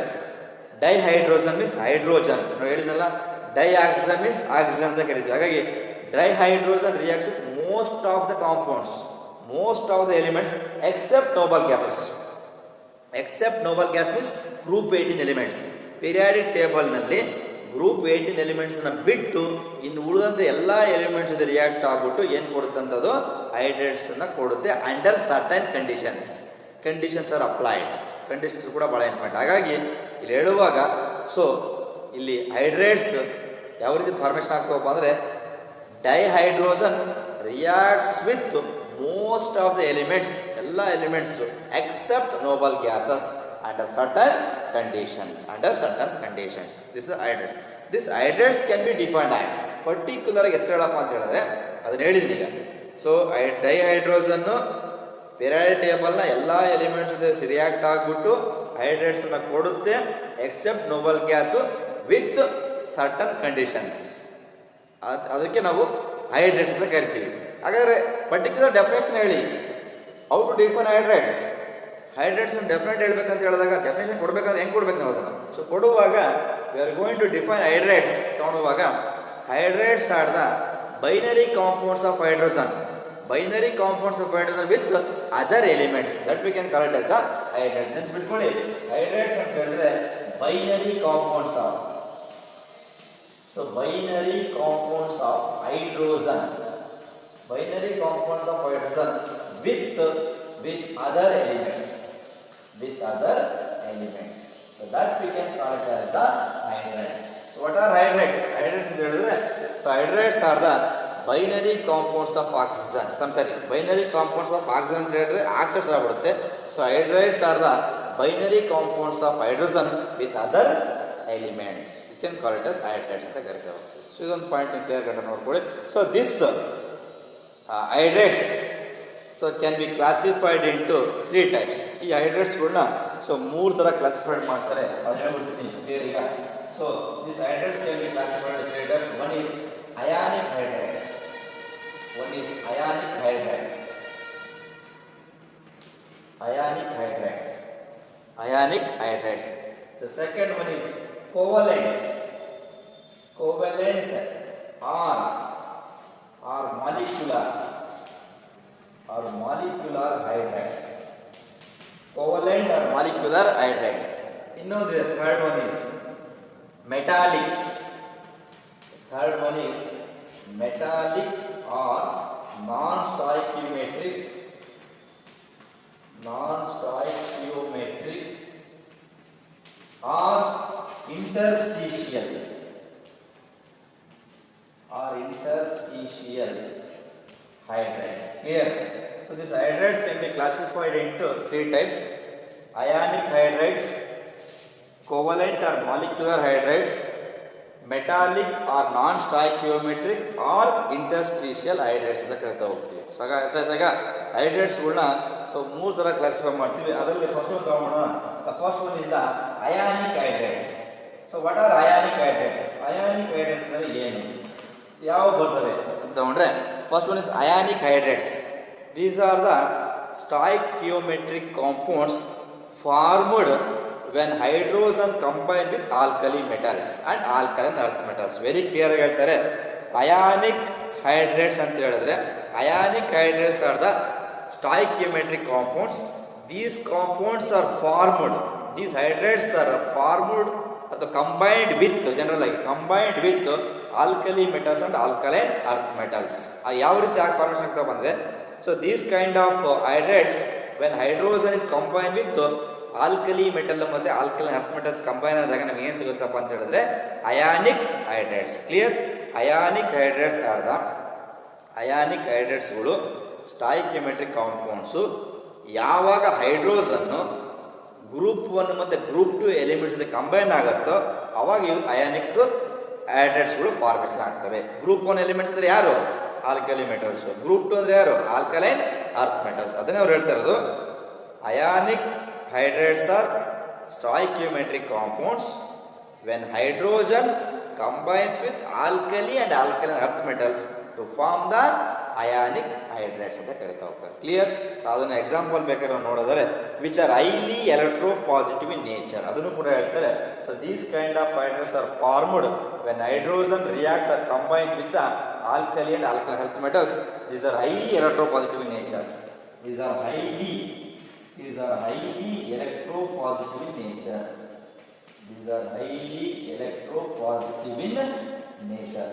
ಡೈಹೈಡ್ರೋಜನ್ ಮೀನ್ಸ್ ಹೈಡ್ರೋಜನ್, ನಾವು ಹೇಳಿದ್ನಲ್ಲ, ಡೈಆಕ್ಸಿಜನ್ ಮೀನ್ಸ್ ಆಕ್ಸಿಜನ್ ಅಂತ ಕರಿತೀವಿ. ಹಾಗಾಗಿ dihydrogen reacts with most of the compounds, most of the elements except noble gases. Except noble gas means group 18 elements. Periodic ಟೇಬಲ್ನಲ್ಲಿ ಗ್ರೂಪ್ 18 ಎಲಿಮೆಂಟ್ಸ್ನ ಬಿಟ್ಟು ಇನ್ನು ಉಳಿದಂಥ ಎಲ್ಲ ಎಲಿಮೆಂಟ್ಸ್ ಜೊತೆ ರಿಯಾಕ್ಟ್ ಆಗಿಬಿಟ್ಟು ಏನು ಕೊಡುತ್ತಂಥದ್ದು ಹೈಡ್ರೈಟ್ಸನ್ನು ಕೊಡುತ್ತೆ. Under certain conditions are applied. Conditions ಕೂಡ ಭಾಳ ಇಂಪಾರ್ಟೆಂಟ್. ಹಾಗಾಗಿ ಇಲ್ಲಿ ಹೇಳುವಾಗ, ಸೊ ಇಲ್ಲಿ ಹೈಡ್ರೈಟ್ಸ್ ಯಾವ ರೀತಿ ಫಾರ್ಮೇಷನ್ ಆಗ್ತಾವಪ್ಪ ಅಂದರೆ, dihydrogen reacts with most of the elements, ಎಲ್ಲ elements except noble gases under certain conditions. This is hydrides. This hydrides can be defined as, particular ಆಗಿ ಹೆಸರು ಹೇಳಪ್ಪ ಅಂತ ಹೇಳಿದ್ರೆ ಅದನ್ನು ಹೇಳಿದ್ದೀನಿ ಈಗ. ಸೊ ಡೈಹೈಡ್ರೋಜನ್ನು ಪೀರಿಯಾಡಿಕ್ ಟೇಬಲ್ನ ಎಲ್ಲ ಎಲಿಮೆಂಟ್ಸ್ ಜೊತೆ ರಿಯಾಕ್ಟ್ ಆಗಿಬಿಟ್ಟು ಹೈಡ್ರೈಟ್ಸನ್ನು ಕೊಡುತ್ತೆ, except noble gas with certain conditions. ಅದಕ್ಕೆ ನಾವು ಹೈಡ್ರೈಟ್ಸ್ ಅಂತ ಕರಿತೀವಿ. ಹಾಗಾದರೆ ಪರ್ಟಿಕ್ಯುಲರ್ ಡೆಫಿನೇಷನ್ ಹೇಳಿ, how to define hydrides. Hydrides definite ಹೇಳ್ಬೇಕಂತ ಹೇಳಿದಾಗ ಡೆಫಿನೇಷನ್ ಕೊಡಬೇಕಾದ್ರೆ ಹೆಂಗೆ ಕೊಡ್ಬೇಕು ನಾವು ಅದನ್ನು? ಸೊ ಕೊಡುವಾಗ we are going to define hydrides. ತೊಗೊಳುವಾಗ hydrides are the binary compounds of hydrogen, binary compounds of hydrogen with other elements, that we can call it as the hydrides. ಅಂತ ಬಿಟ್ಕೊಳ್ಳಿ, ಹೈಡ್ರೈಟ್ಸ್ ಅಂತ ಹೇಳಿದ್ರೆ binary compounds of, so binary compounds of hydrogen, binary compounds of hydrogen with other elements, so that we can call it as the hydrides. So what are hydrides? Hydrides is ಹೇಳಿದ್ರೆ, so hydrides are the binary compounds of oxygen. Binary compounds of oxygen ಅಂತ ಹೇಳಿದ್ರೆ oxides ಆಗಿಬಿಡುತ್ತೆ. So hydrides are the binary compounds of hydrogen with other elements. We can call it as hydrides ಅಂತ ಕರಿತೇವೆ. So ಇದೊಂದು point clear ಗಂಟ ನೋಡ್ಕೊಳ್ಳಿ. So this hydrides so can be classified into 3 types. ಈ ಹೈಡ್ರೈಟ್ಸ್ಗಳನ್ನ so 3 ಥರ classified ಮಾಡ್ತಾರೆ, ಅದು ಹೇಳ್ಬಿಡ್ತೀನಿ ಕ್ಲಿಯರ್ ಈಗ. So this hydrides can be classified into 3 types. One is ionic hydrides, ionic hydrides. The second one is covalent or molecular hydrides. Covalent or molecular hydrides. ಇನ್ನೊಂದು third one is metallic. Third one is metallic or non stoichiometric or interstitial hydrides. Clear? So these hydrides can be classified into three types: ionic hydrides, covalent or molecular hydrides, metallic or non-stoichiometric or interstitial hydrides ಅಂತ ಕರಿತಾ ಹೋಗ್ತೀವಿ. So ಹಾಗಾದಾಗ ಹೈಡ್ರೈಡ್ಸ್ಗಳನ್ನ so ಮೂರು ಥರ classify ಮಾಡ್ತೀವಿ. ಅದರಲ್ಲಿ first ಒಂದು ತಗೋಣ. First one is the ionic hydrides. So what are ionic hydrides? Ionic hydrides ಅಂದರೆ ಏನು, ಯಾವ ಬರ್ತವೆ ಅಂತ ತಗೊಂಡ್ರೆ first one is ionic hydrides. These are the stoichiometric compounds formed when hydrogen combine with alkali metals and alkaline earth metals. Very clear ಆಗಿ ಹೇಳ್ತಾರೆ. Ionic hydrides ಅಂತ ಹೇಳಿದ್ರೆ ionic hydrides are the stoichiometric compounds. These compounds are formed, these hydrates are formed ಅಥವಾ combined with, ಜನರಲಾಗಿ combined with alkali metals and alkaline earth metals. ಯಾವ ರೀತಿ ಆಗಿ formation ಆಗ್ತಾ ಬಂದರೆ, so these kind of hydrates when hydrogen is combine with alkali metal ಮತ್ತು alkaline earth metals combine ಆದಾಗ ನಮ್ಗೆ ಏನು ಸಿಗುತ್ತಪ್ಪ ಅಂತ ಹೇಳಿದ್ರೆ ionic hydrates. Clear? Ionic hydrates are the ionic ಹೈಡ್ರೇಟ್ಸ್ಗಳು ಸ್ಟಾಯ್ಕಿಯೋಮೆಟ್ರಿಕ್ ಕಾಂಪೌಂಡ್ಸು. ಯಾವಾಗ ಹೈಡ್ರೋಜನ್ನು ಗ್ರೂಪ್ 1 ಮತ್ತು ಗ್ರೂಪ್ 2 ಎಲಿಮೆಂಟ್ಸ್ ಜೊತೆ ಕಂಬೈನ್ ಆಗುತ್ತೋ ಅವಾಗ ಇವು ಅಯಾನಿಕ್ ಹೈಡ್ರೇಟ್ಸ್ಗಳು ಫಾರ್ಮೇಷನ್ ಆಗ್ತವೆ. ಗ್ರೂಪ್ 1 ಎಲಿಮೆಂಟ್ಸ್ ಅಂದರೆ ಯಾರು? Alkali metals. ಗ್ರೂಪ್ 2 ಅಂದರೆ ಯಾರು? Alkaline earth metals. ಅದನ್ನೇ ಅವ್ರು ಹೇಳ್ತಾ ಇರೋದು. Ionic hydrates are stoichiometric compounds when hydrogen combines with alkali and alkaline earth metals to form the ionic hydrides ಅಂತ ಕರಿತಾ ಹೋಗ್ತಾರೆ. ಕ್ಲಿಯರ್? ಸೊ ಅದನ್ನು ಎಕ್ಸಾಂಪಲ್ ಬೇಕಾದ್ರೆ ನೋಡಿದರೆ which are highly electropositive in nature, ಅದನ್ನು ಕೂಡ ಹೇಳ್ತಾರೆ. So these kind of hydrides are formed when hydrogen reacts are combined with the alkali and alkaline earth metals. These are highly electropositive in nature. These are highly electropositive in nature. These are highly electropositive in nature.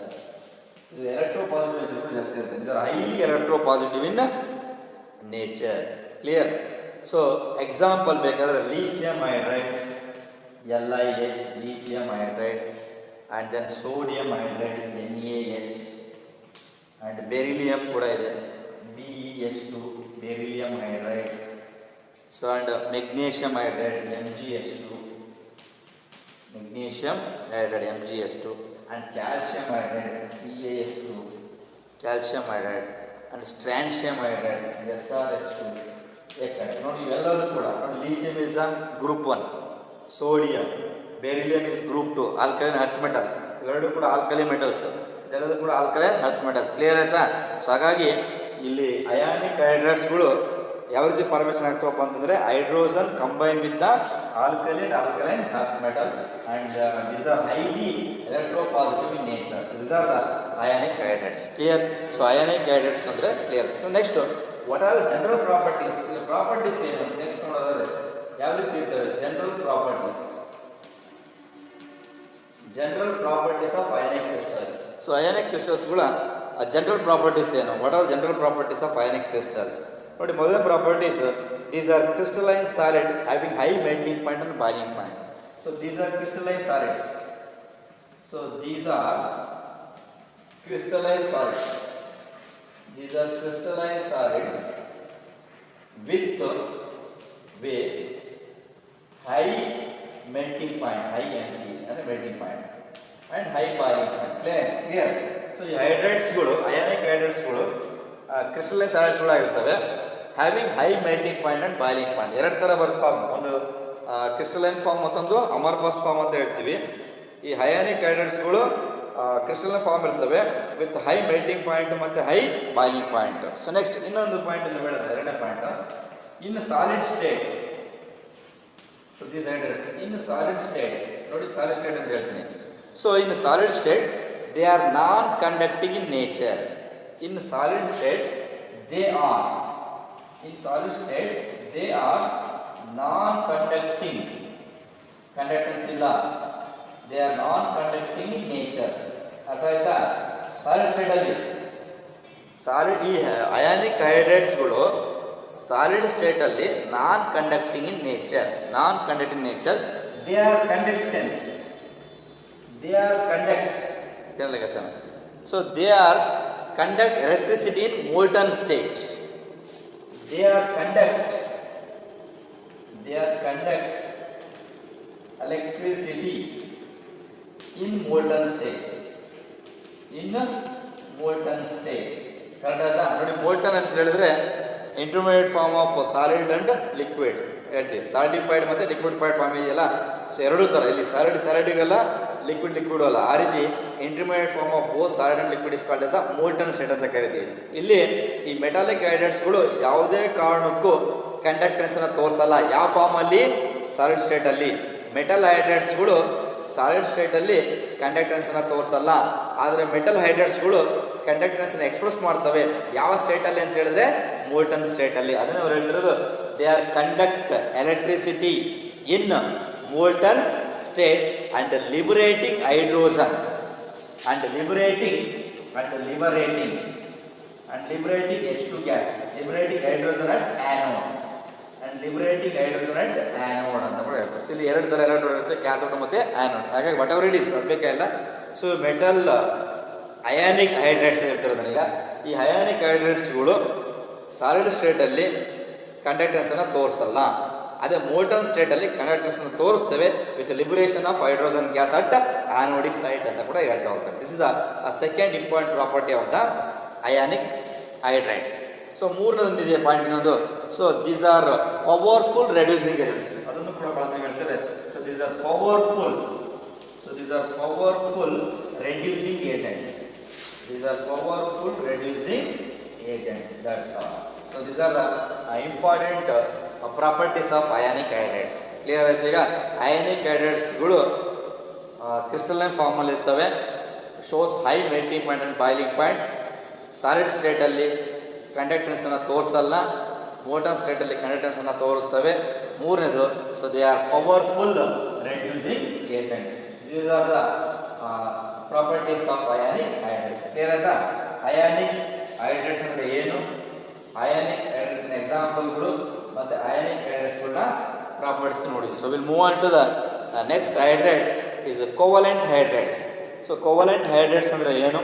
This electropositive nature ಜಾಸ್ತಿ ಇರುತ್ತೆ. These are highly electropositive in nature. Clear? So example ಬೇಕಾದ್ರೆ lithium hydride, LiH, lithium hydride, and then sodium hydride, NaH, and beryllium ಕೂಡ ಇದೆ, BeH2, beryllium hydride. So and magnesium hydride, MgS2, magnesium hydride, MgS2, and calcium hydride, CaH2, calcium hydride, and strontium hydride, SrS2, etc. ನೋಡಿ ಇವೆಲ್ಲದೂ ಕೂಡ ನೋಡಿ, lithium is the group 1, sodium, beryllium is group 2, alkaline earth metal. ಇವೆರಡೂ ಕೂಡ alkali metals, ಇದೆಲ್ಲದೂ ಕೂಡ alkaline earth metals. Clear ಆಯ್ತಾ? So ಹಾಗಾಗಿ ಇಲ್ಲಿ ionic ಹೈಡ್ರೈಡ್ಸ್ಗಳು ಯಾವ ರೀತಿ ಫಾರ್ಮೇಷನ್ ಆಗ್ತಾವಪ್ಪ ಅಂತಂದರೆ hydrogen combine with the alkali and alkaline earth metals and these are highly electropositive in nature. So these are the ionic hydrides. Clear? So ionic hydrides ಅಂದರೆ clear. So next what are general properties? Properties ಏನು next ನೋಡೋದಾದ್ರೆ ಯಾವ ರೀತಿ ಇರ್ತವೆ? General properties of ionic crystals. So ionic ಕ್ರಿಸ್ಟಲ್ಸ್ಗಳ general properties ಏನು? What are general properties of ionic crystals? ನೋಡಿ, ಮೊದಲ properties, these are crystalline solid having high melting point and boiling point. So these are crystalline solids. So these are crystalline solids. These are crystalline solids with high melting point, high MT and melting point and high boiling point. Clear? So ಈ ಹೈಡ್ರೈಡ್ಸ್ಗಳು, ionic ಹೈಡ್ರೈಡ್ಸ್ಗಳು crystalline ಸಾಲಿಡ್ಸ್ಗಳು ಆಗಿರ್ತವೆ. Having high melting point and boiling point. ಎರಡು ಥರ ಬರೋ form, ಒಂದು crystalline form, ಮತ್ತೊಂದು amorphous form ಅಂತ ಹೇಳ್ತೀವಿ. ಈ ಅಯಾನಿಕ್ ಹೈಡ್ರೈಡ್ಸ್ಗಳು ಕ್ರಿಸ್ಟಲೈನ್ ಫಾರ್ಮ್ ಇರ್ತವೆ ವಿತ್ ಹೈ ಮೆಲ್ಟಿಂಗ್ ಪಾಯಿಂಟ್ ಮತ್ತು high boiling point. So next ಇನ್ನೊಂದು ಪಾಯಿಂಟ್ ಅನ್ನು ಹೇಳಿದ್ರೆ, ಎರಡನೇ point, in solid state. So these hydrides in solid state, ನೋಡಿ ಸಾಲಿಡ್ ಸ್ಟೇಟ್ ಅಂತ ಹೇಳ್ತೀನಿ. So in solid state they are non conducting in nature. In solid state they are non-conducting conductance ಇಲ್ಲ, they are non conducting in nature. ಅರ್ಥ ಆಯ್ತಾ? Solid ಸ್ಟೇಟಲ್ಲಿ ಈ ionic ಹೈಡ್ರೈಡ್ಸ್ಗಳು solid ಸ್ಟೇಟಲ್ಲಿ non conducting in nature, they are conductance, so they are conduct electricity in molten state, they are conduct electricity in molten state, correct ನೋಡಿ. Molten ಅಂತ ಹೇಳಿದ್ರೆ intermediate form of solid and liquid ಹೇಳ್ತೀವಿ. Solidified ಮತ್ತು liquefied form ಇದೆಯಲ್ಲ, so ಎರಡೂ ಥರ. ಇಲ್ಲಿ ಸಾಲಿಡಿಗೆಲ್ಲ liquid ಅಲ್ಲ, ಆ ರೀತಿ intermediate form of both solid and liquid is called as the molten state ಅಂತ ಕರಿತೀವಿ. ಇಲ್ಲಿ ಈ ಮೆಟಾಲಿಕ್ ಹೈಡ್ರೈಡ್ಸ್ಗಳು ಯಾವುದೇ ಕಾರಣಕ್ಕೂ ಕಂಡಕ್ಟೆನ್ಸನ್ನು ತೋರಿಸಲ್ಲ. ಯಾವ ಫಾರ್ಮಲ್ಲಿ? ಸಾಲಿಡ್ ಸ್ಟೇಟಲ್ಲಿ. ಮೆಟಲ್ ಹೈಡ್ರೈಡ್ಸ್ಗಳು ಸಾಲಿಡ್ ಸ್ಟೇಟಲ್ಲಿ ಕಂಡಕ್ಟೆನ್ಸನ್ನು ತೋರಿಸಲ್ಲ, ಆದರೆ ಮೆಟಲ್ ಹೈಡ್ರೈಡ್ಸ್ಗಳು ಕಂಡಕ್ಟೆನ್ಸನ್ನು ಎಕ್ಸ್ಪ್ರೆಸ್ ಮಾಡ್ತವೆ. ಯಾವ ಸ್ಟೇಟಲ್ಲಿ ಅಂತ ಹೇಳಿದ್ರೆ ಮೋಲ್ಟನ್ ಸ್ಟೇಟಲ್ಲಿ. ಅದನ್ನು ಅವ್ರು ಹೇಳ್ತಿರೋದು, they are conduct electricity in molten state and liberating hydrogen and liberating H2 gas, liberating hydrogen at anode and liberating hydrogen at anode ಅಂತ ಕೂಡ ಹೇಳ್ತಾರೆ. ಸೊ ಇಲ್ಲಿ ಎರಡು ಥರ ಎಲೆಕ್ಟ್ರೋಡ್ ಇರುತ್ತೆ, ಕ್ಯಾಥೋಡ್ ಮತ್ತು ಆ್ಯನೋಡ್. ಹಾಗಾಗಿ ವಾಟ್ ಎವರ್ ಇಟ್ ಇಸ್ ಅದು ಬೇಕಾಗಿಲ್ಲ. ಸೊ ಮೆಟಲ್ ಅಯಾನಿಕ್ ಹೈಡ್ರೈಡ್ಸ್ ಹೇಳ್ತಿರೋದು. ಈಗ ಈ ಅಯಾನಿಕ್ ಹೈಡ್ರೈಡ್ಸ್ಗಳು ಸಾಲಿಡ್ ಸ್ಟೇಟಲ್ಲಿ ಕಂಡಕ್ಟೆನ್ಸನ್ನು ತೋರಿಸಲ್ಲ, ಅದೇ ಮೋಲ್ಟನ್ ಸ್ಟೇಟಲ್ಲಿ ಕಂಡಕ್ಟೆನ್ಸನ್ನು ತೋರಿಸ್ತೇವೆ with liberation of hydrogen gas at anodic site ಅಂತ ಕೂಡ ಹೇಳ್ತಾ ಹೋಗ್ತಾರೆ. This is the second important property of the ionic hydrides. So ಮೂರನೇದೊಂದಿದೆ ಪಾಯಿಂಟ್ ಇನ್ನೊಂದು. So these are powerful reducing agents, ಅದನ್ನು ಕೂಡ ಬಳಸಿ ಹೇಳ್ತಾರೆ. So these are powerful reducing agents. That's all. So these are the important properties of ionic hydrides. Clear ಆಯ್ತು? ಈಗ ionic ಹೈಡ್ರೈಡ್ಸ್ಗಳು crystalline ಫಾರ್ಮಲ್ಲಿ ಇರ್ತವೆ, shows high melting point and boiling point. Solid ಸ್ಟೇಟಲ್ಲಿ ಕಂಡಕ್ಟೆನ್ಸನ್ನು ತೋರಿಸಲ್ಲ, ಮೋಲ್ಟನ್ ಸ್ಟೇಟಲ್ಲಿ ಕಂಡಕ್ಟೆನ್ಸನ್ನು ತೋರಿಸ್ತವೆ. ಮೂರನೇದು, so they are powerful reducing agents. These are the properties of ionic hydrides. Clear ಆಯ್ತಾ? ಅಯಾನಿಕ್ ಹೈಡ್ರೈಡ್ಸ್ ಅಂದರೆ ಏನು, ಅಯಾನಿಕ್ ಹೈಡ್ರೈಡ್ಸ್ನ ಎಕ್ಸಾಂಪಲ್ಗಳು ಮತ್ತು ಅಯಾನಿಕ್ ಹೈಡ್ರೈಡ್ಸ್ಗಳನ್ನ ಪ್ರಾಪರ್ಟೀಸ್ ನೋಡಿದ್ವಿ. So will move on to the next hydride is covalent hydrides. So covalent hydrides ಅಂದರೆ ಏನು,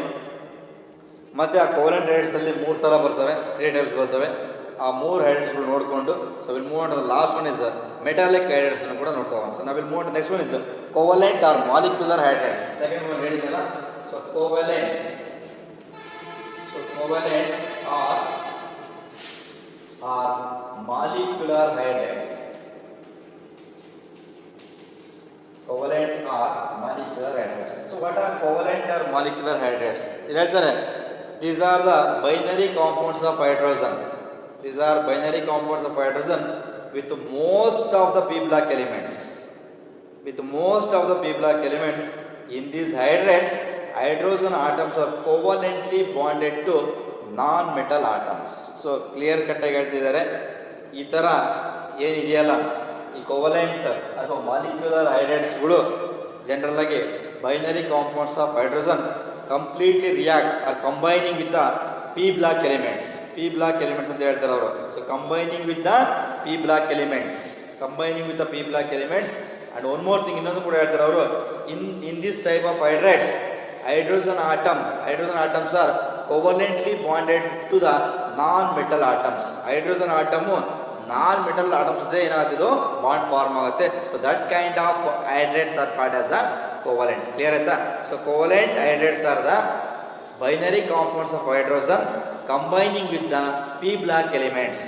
ಮತ್ತು ಆ ಕೋವಲೆಂಟ್ ಹೈಡ್ರೈಡ್ಸಲ್ಲಿ 3 ಥರ ಬರ್ತವೆ, 3 ಟೈಪ್ಸ್ ಬರ್ತವೆ. ಆ 3 ಹೈಡ್ರೈಡ್ಸ್ಗಳು ನೋಡಿಕೊಂಡು so will move on to the last one is metallic ಹೈಡ್ರೈಡ್ಸನ್ನು ಕೂಡ ನೋಡ್ತಾ ಹೋಗೋಣ. ಸೊ ನಾವು will move on to next one is covalent or molecular hydrides. Second one ಹೇಳಿದೆಲ್ಲ. So covalent are molecular hydrides. Covalent or molecular hydrides. So what are covalent or molecular hydrides? ಇಲ್ಲಿ ಹೇಳ್ತಾರೆ, these are the binary compounds of hydrogen. With most of the p block elements. In these hydrides, hydrogen atoms are covalently bonded to non metal atoms. So clear ಕಟ್ಟಾಗಿ ಹೇಳ್ತಿದ್ದಾರೆ. ಈ ಥರ ಏನಿದೆಯಲ್ಲ ಈ covalent ಅಥವಾ molecular ಹೈಡ್ರೈಡ್ಸ್ಗಳು ಜನರಲಾಗಿ binary compounds of hydrogen completely react or combining with the P block elements ಅಂತ ಹೇಳ್ತಾರೆ ಅವರು. So combining with the P block elements and one more thing, ಇನ್ನೊಂದು ಕೂಡ ಹೇಳ್ತಾರೆ ಅವರು. In this type of hydrides, hydrogen atoms are covalently bonded to the non-metal atoms. Hydrogen atom non metal atoms ಜೊತೆ ಏನಾಗ್ತಿದ್ದು bond form ಆಗುತ್ತೆ. So that kind of hydrides are called as the covalent. Clear ಆಯ್ತಾ? So covalent hydrides are the binary compounds of hydrogen combining with the p block elements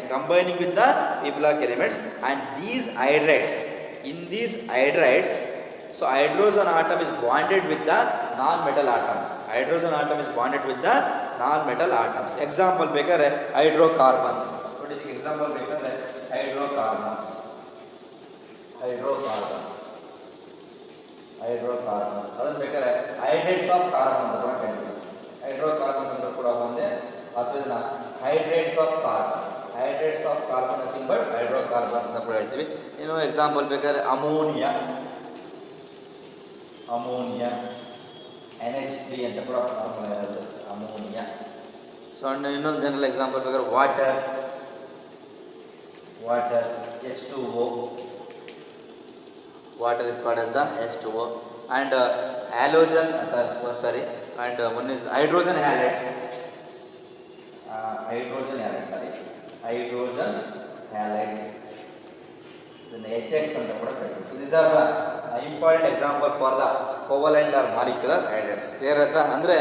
and these hydrides, in these hydrides, so hydrogen atom is bonded with the non-metal atom. Example ಬೇಕಾದ್ರೆ hydrocarbons. ನೋಡಿ ಇದಕ್ಕೆ example ಬೇಕಾದ್ರೆ hydrocarbons. ಅದನ್ನ ಬೇಕಾದ್ರೆ hydrides of carbon ಅಂತ ಕೂಡ ಕರೀತೀವಿ. Hydrocarbons ಅಂತ ಕೂಡ ಬಂದೆ, ಅಥವಾ ಇದನ್ನ hydrides of carbon nothing but hydrocarbons ಅಂತ ಕೂಡ ಹೇಳ್ತೀವಿ. ಇನ್ನು ಎಕ್ಸಾಂಪಲ್ ಬೇಕಾದ್ರೆ ಅಮೋನಿಯಾ ಅಮೋನಿಯಾ, NH3 ಅಂತ ಕೂಡ ಫಾರ್ಮುಲಾ ಇರೋದು ಅಮೋನಿಯಾ. ಸೊ ಇನ್ನೊಂದು ಜನರಲ್ ಎಕ್ಸಾಂಪಲ್ ಬೇಕಾದ್ರೆ water H2O. Water is called as the H2O. And halogen, and one is hydrogen halides. Hydrogen halides. Then HX ಅಂತ ಕೂಡ ಕರೀತೀವಿ. So these are the important example for the covalent or molecular halides. Clear ಆಯ್ತಾ? ಅಂದರೆ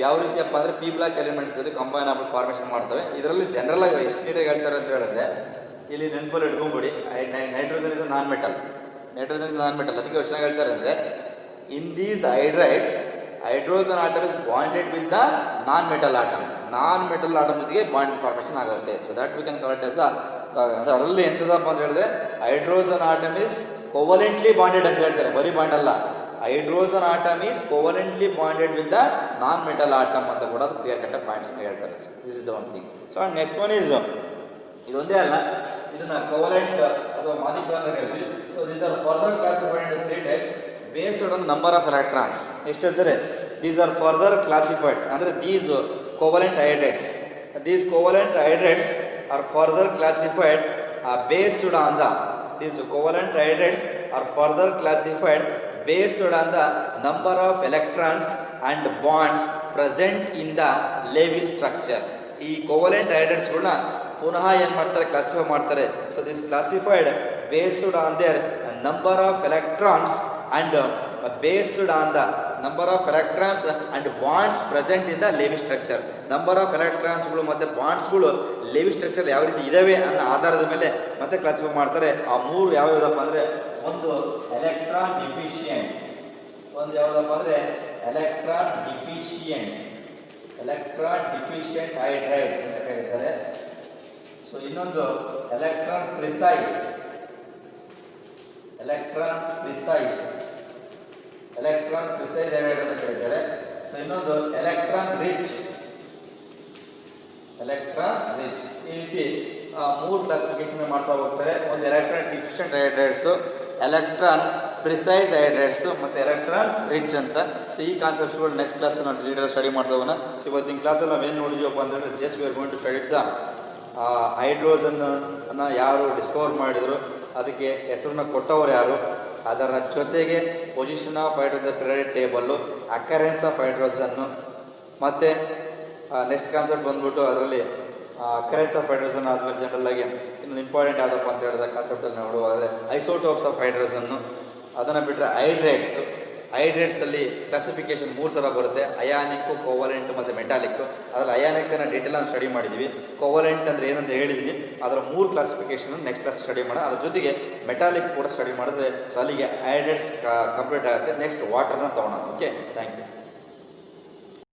ಯಾವ ರೀತಿಯಪ್ಪ ಅಂದರೆ P block elements ಜೊತೆ ಕಂಬೈನಬಲ್ formation ಮಾಡ್ತವೆ. ಇದರಲ್ಲಿ ಜನರಲ್ ಆಗಿ ಎಷ್ಟು ನೀಟಾಗಿ ಹೇಳ್ತಾರೆ ಅಂತ ಹೇಳಿದ್ರೆ ಇಲ್ಲಿ ನೆನಪಲ್ಲಿ ಇಟ್ಕೊಂಡ್ಬಿಡಿ, ನೈಟ್ರೋಜನ್ ಇಸ್ ನಾನ್ ಮೆಟಲ್. ಅದಕ್ಕೆ ಎಷ್ಟು ಚೆನ್ನಾಗಿ ಹೇಳ್ತಾರೆ ಅಂದರೆ in these hydrides hydrogen atom is bonded with the non metal atom ಜೊತೆಗೆ ಬಾಂಡ್ ಫಾರ್ಮೇಷನ್ ಆಗುತ್ತೆ. So that we can correct as the ಅದರಲ್ಲಿ ಎಂಥದಪ್ಪ ಅಂತ ಹೇಳಿದ್ರೆ hydrogen atom is covalently bonded ಅಂತ ಹೇಳ್ತಾರೆ, ಬರೀ ಬಾಂಡ್ ಅಲ್ಲ. Hydrogen atom is covalently bonded with the non metal atom ಅಂತ ಕೂಡ ಅದು ಕ್ಲಿಯರ್ ಕಟ್ ಪಾಯಿಂಟ್ಸ್ ಹೇಳ್ತಾರೆ. This is the one thing. So next one is ಇದೊಂದೇ ಅಲ್ಲ, ಇದನ್ನ ಕೋವಲೆಂಟ್ ಅಥವಾ ಮಾಲಿಕ್ಯೂಲ್ ಅಂತ ಕರಿತೀವಿ. So these are further classified into 3 types based on number of electrons. ಎಷ್ಟು ಹೇಳ್ತಾರೆ? ದೀಸ್ ಆರ್ ಫರ್ದರ್ ಕ್ಲಾಸಿಫೈಡ್ ಅಂದರೆ these covalent hydrides are further classified based on the number of electrons and bonds present in the Lewis structure. ಈ covalent ಹೈಡ್ರೈಡ್ಸ್ಗಳನ್ನ ಪುನಃ ಏನು ಮಾಡ್ತಾರೆ? Classify ಮಾಡ್ತಾರೆ. So this classified based on their number of electrons and bonds present in the Lewis structure. Number of ಎಲೆಕ್ಟ್ರಾನ್ಸ್ಗಳು ಮತ್ತು ಬಾಂಡ್ಸ್ಗಳು ಲೇವಿಸ್ structure ಯಾವ ರೀತಿ ಇದ್ದಾವೆ ಅನ್ನೋ ಆಧಾರದ ಮೇಲೆ ಮತ್ತೆ ಕ್ಲಾಸಿಫೈ ಮಾಡ್ತಾರೆ. ಆ ಮೂರು ಯಾವುದಪ್ಪ ಅಂದರೆ ಒಂದು ಎಲೆಕ್ಟ್ರಾನ್ ಡಿಫಿಷಿಯೆಂಟ್ ಹೈಡ್ರೈಡ್ಸ್ ಅಂತ ಕರೀತಾರೆ. ಸೊ ಇನ್ನೊಂದು ಎಲೆಕ್ಟ್ರಾನ್ ಪ್ರಿಸೈಸ್ ಹೈಡ್ರೈಡ್ ಅಂತ ಕರೀತಾರೆ. ಸೊ ಇನ್ನೊಂದು ಎಲೆಕ್ಟ್ರಾನ್ ರಿಚ್. ಈ ರೀತಿ ಮೂರು ಕ್ಲಾಸಿಫಿಕೇಶನ್ ಮಾಡ್ತಾ ಹೋಗ್ತಾರೆ. ಒಂದು ಎಲೆಕ್ಟ್ರಾನ್ ಡಿಫಿಷಿಯೆಂಟ್ ಹೈಡ್ರೈಡ್ಸು, ಎಲೆಕ್ಟ್ರಾನ್ ಪ್ರಿಸೈಸ್ ಹೈಡ್ರೈಡ್ಸು ಮತ್ತು ಎಲೆಕ್ಟ್ರಾನ್ ರಿಚ್ ಅಂತ. ಸೊ ಈ ಕಾನ್ಸೆಪ್ಟ್ಸ್ಗಳು ನೆಕ್ಸ್ಟ್ ಕ್ಲಾಸಲ್ಲಿ ನಾವು ಡೀಟೇಲ್ ಸ್ಟಡಿ ಮಾಡ್ತಾ ಹೋಗೋಣ. ಸೊ ಇವತ್ತಿನ ಕ್ಲಾಸಲ್ಲಿ ನಾವೇನು ನೋಡಿದೀವಪ್ಪ ಅಂತಂದರೆ just we are going to study the ಹೈಡ್ರೋಜನ್ನ ಯಾರು ಡಿಸ್ಕವರ್ ಮಾಡಿದರು, ಅದಕ್ಕೆ ಹೆಸರನ್ನ ಕೊಟ್ಟವರು ಯಾರು, ಅದರ ಜೊತೆಗೆ position of hydrogen periodic table, occurrence of ಹೈಡ್ರೋಜನ್ನು, ಮತ್ತು ನೆಕ್ಸ್ಟ್ ಕಾನ್ಸೆಪ್ಟ್ ಬಂದ್ಬಿಟ್ಟು ಅದರಲ್ಲಿ ಅಕರೆನ್ಸ್ ಆಫ್ ಹೈಡ್ರೋಜನ್ ಆದಮೇಲೆ ಜನರಲ್ಲಾಗಿ ಇನ್ನೊಂದು ಇಂಪಾರ್ಟೆಂಟ್ ಯಾವುದಪ್ಪ ಅಂತ ಹೇಳಿದ್ರೆ ಕಾನ್ಸೆಪ್ಟಲ್ಲಿ ನೋಡುವಾದರೆ ಐಸೋಟೋಪ್ಸ್ ಆಫ್ ಹೈಡ್ರೋಜನ್ನು. ಅದನ್ನು ಬಿಟ್ಟರೆ ಹೈಡ್ರೈಡ್ಸಲ್ಲಿ ಕ್ಲಾಸಿಫಿಕೇಶನ್ 3 ಥರ ಬರುತ್ತೆ: ಅಯಾನಿಕ್ಕು, ಕೋವಲೆಂಟು ಮತ್ತು ಮೆಟಾಲಿಕ್ಕು. ಅದರಲ್ಲಿ ಅಯಾನಿಕ್ಕನ್ನು ಡೀಟೇಲಾಗಿ ಸ್ಟಡಿ ಮಾಡಿದ್ದೀವಿ. ಕೋವಲೆಂಟ್ ಅಂದರೆ ಏನಂತ ಹೇಳಿದ್ದೀನಿ. ಅದರ 3 ಕ್ಲಾಸಿಫಿಕೇಶನ್ ನೆಕ್ಸ್ಟ್ ಕ್ಲಾಸ್ ಸ್ಟಡಿ ಮಾಡೋಣ. ಅದ್ರ ಜೊತೆಗೆ ಮೆಟಾಲಿಕ್ ಕೂಡ ಸ್ಟಡಿ ಮಾಡಿದ್ರೆ ಸೊ ಅಲ್ಲಿಗೆ ಹೈಡ್ರೈಡ್ಸ್ ಕಂಪ್ಲೀಟ್ ಆಗುತ್ತೆ. ನೆಕ್ಸ್ಟ್ ವಾಟರ್ನ ತೊಗೊಳೋಣ. Okay, thank you.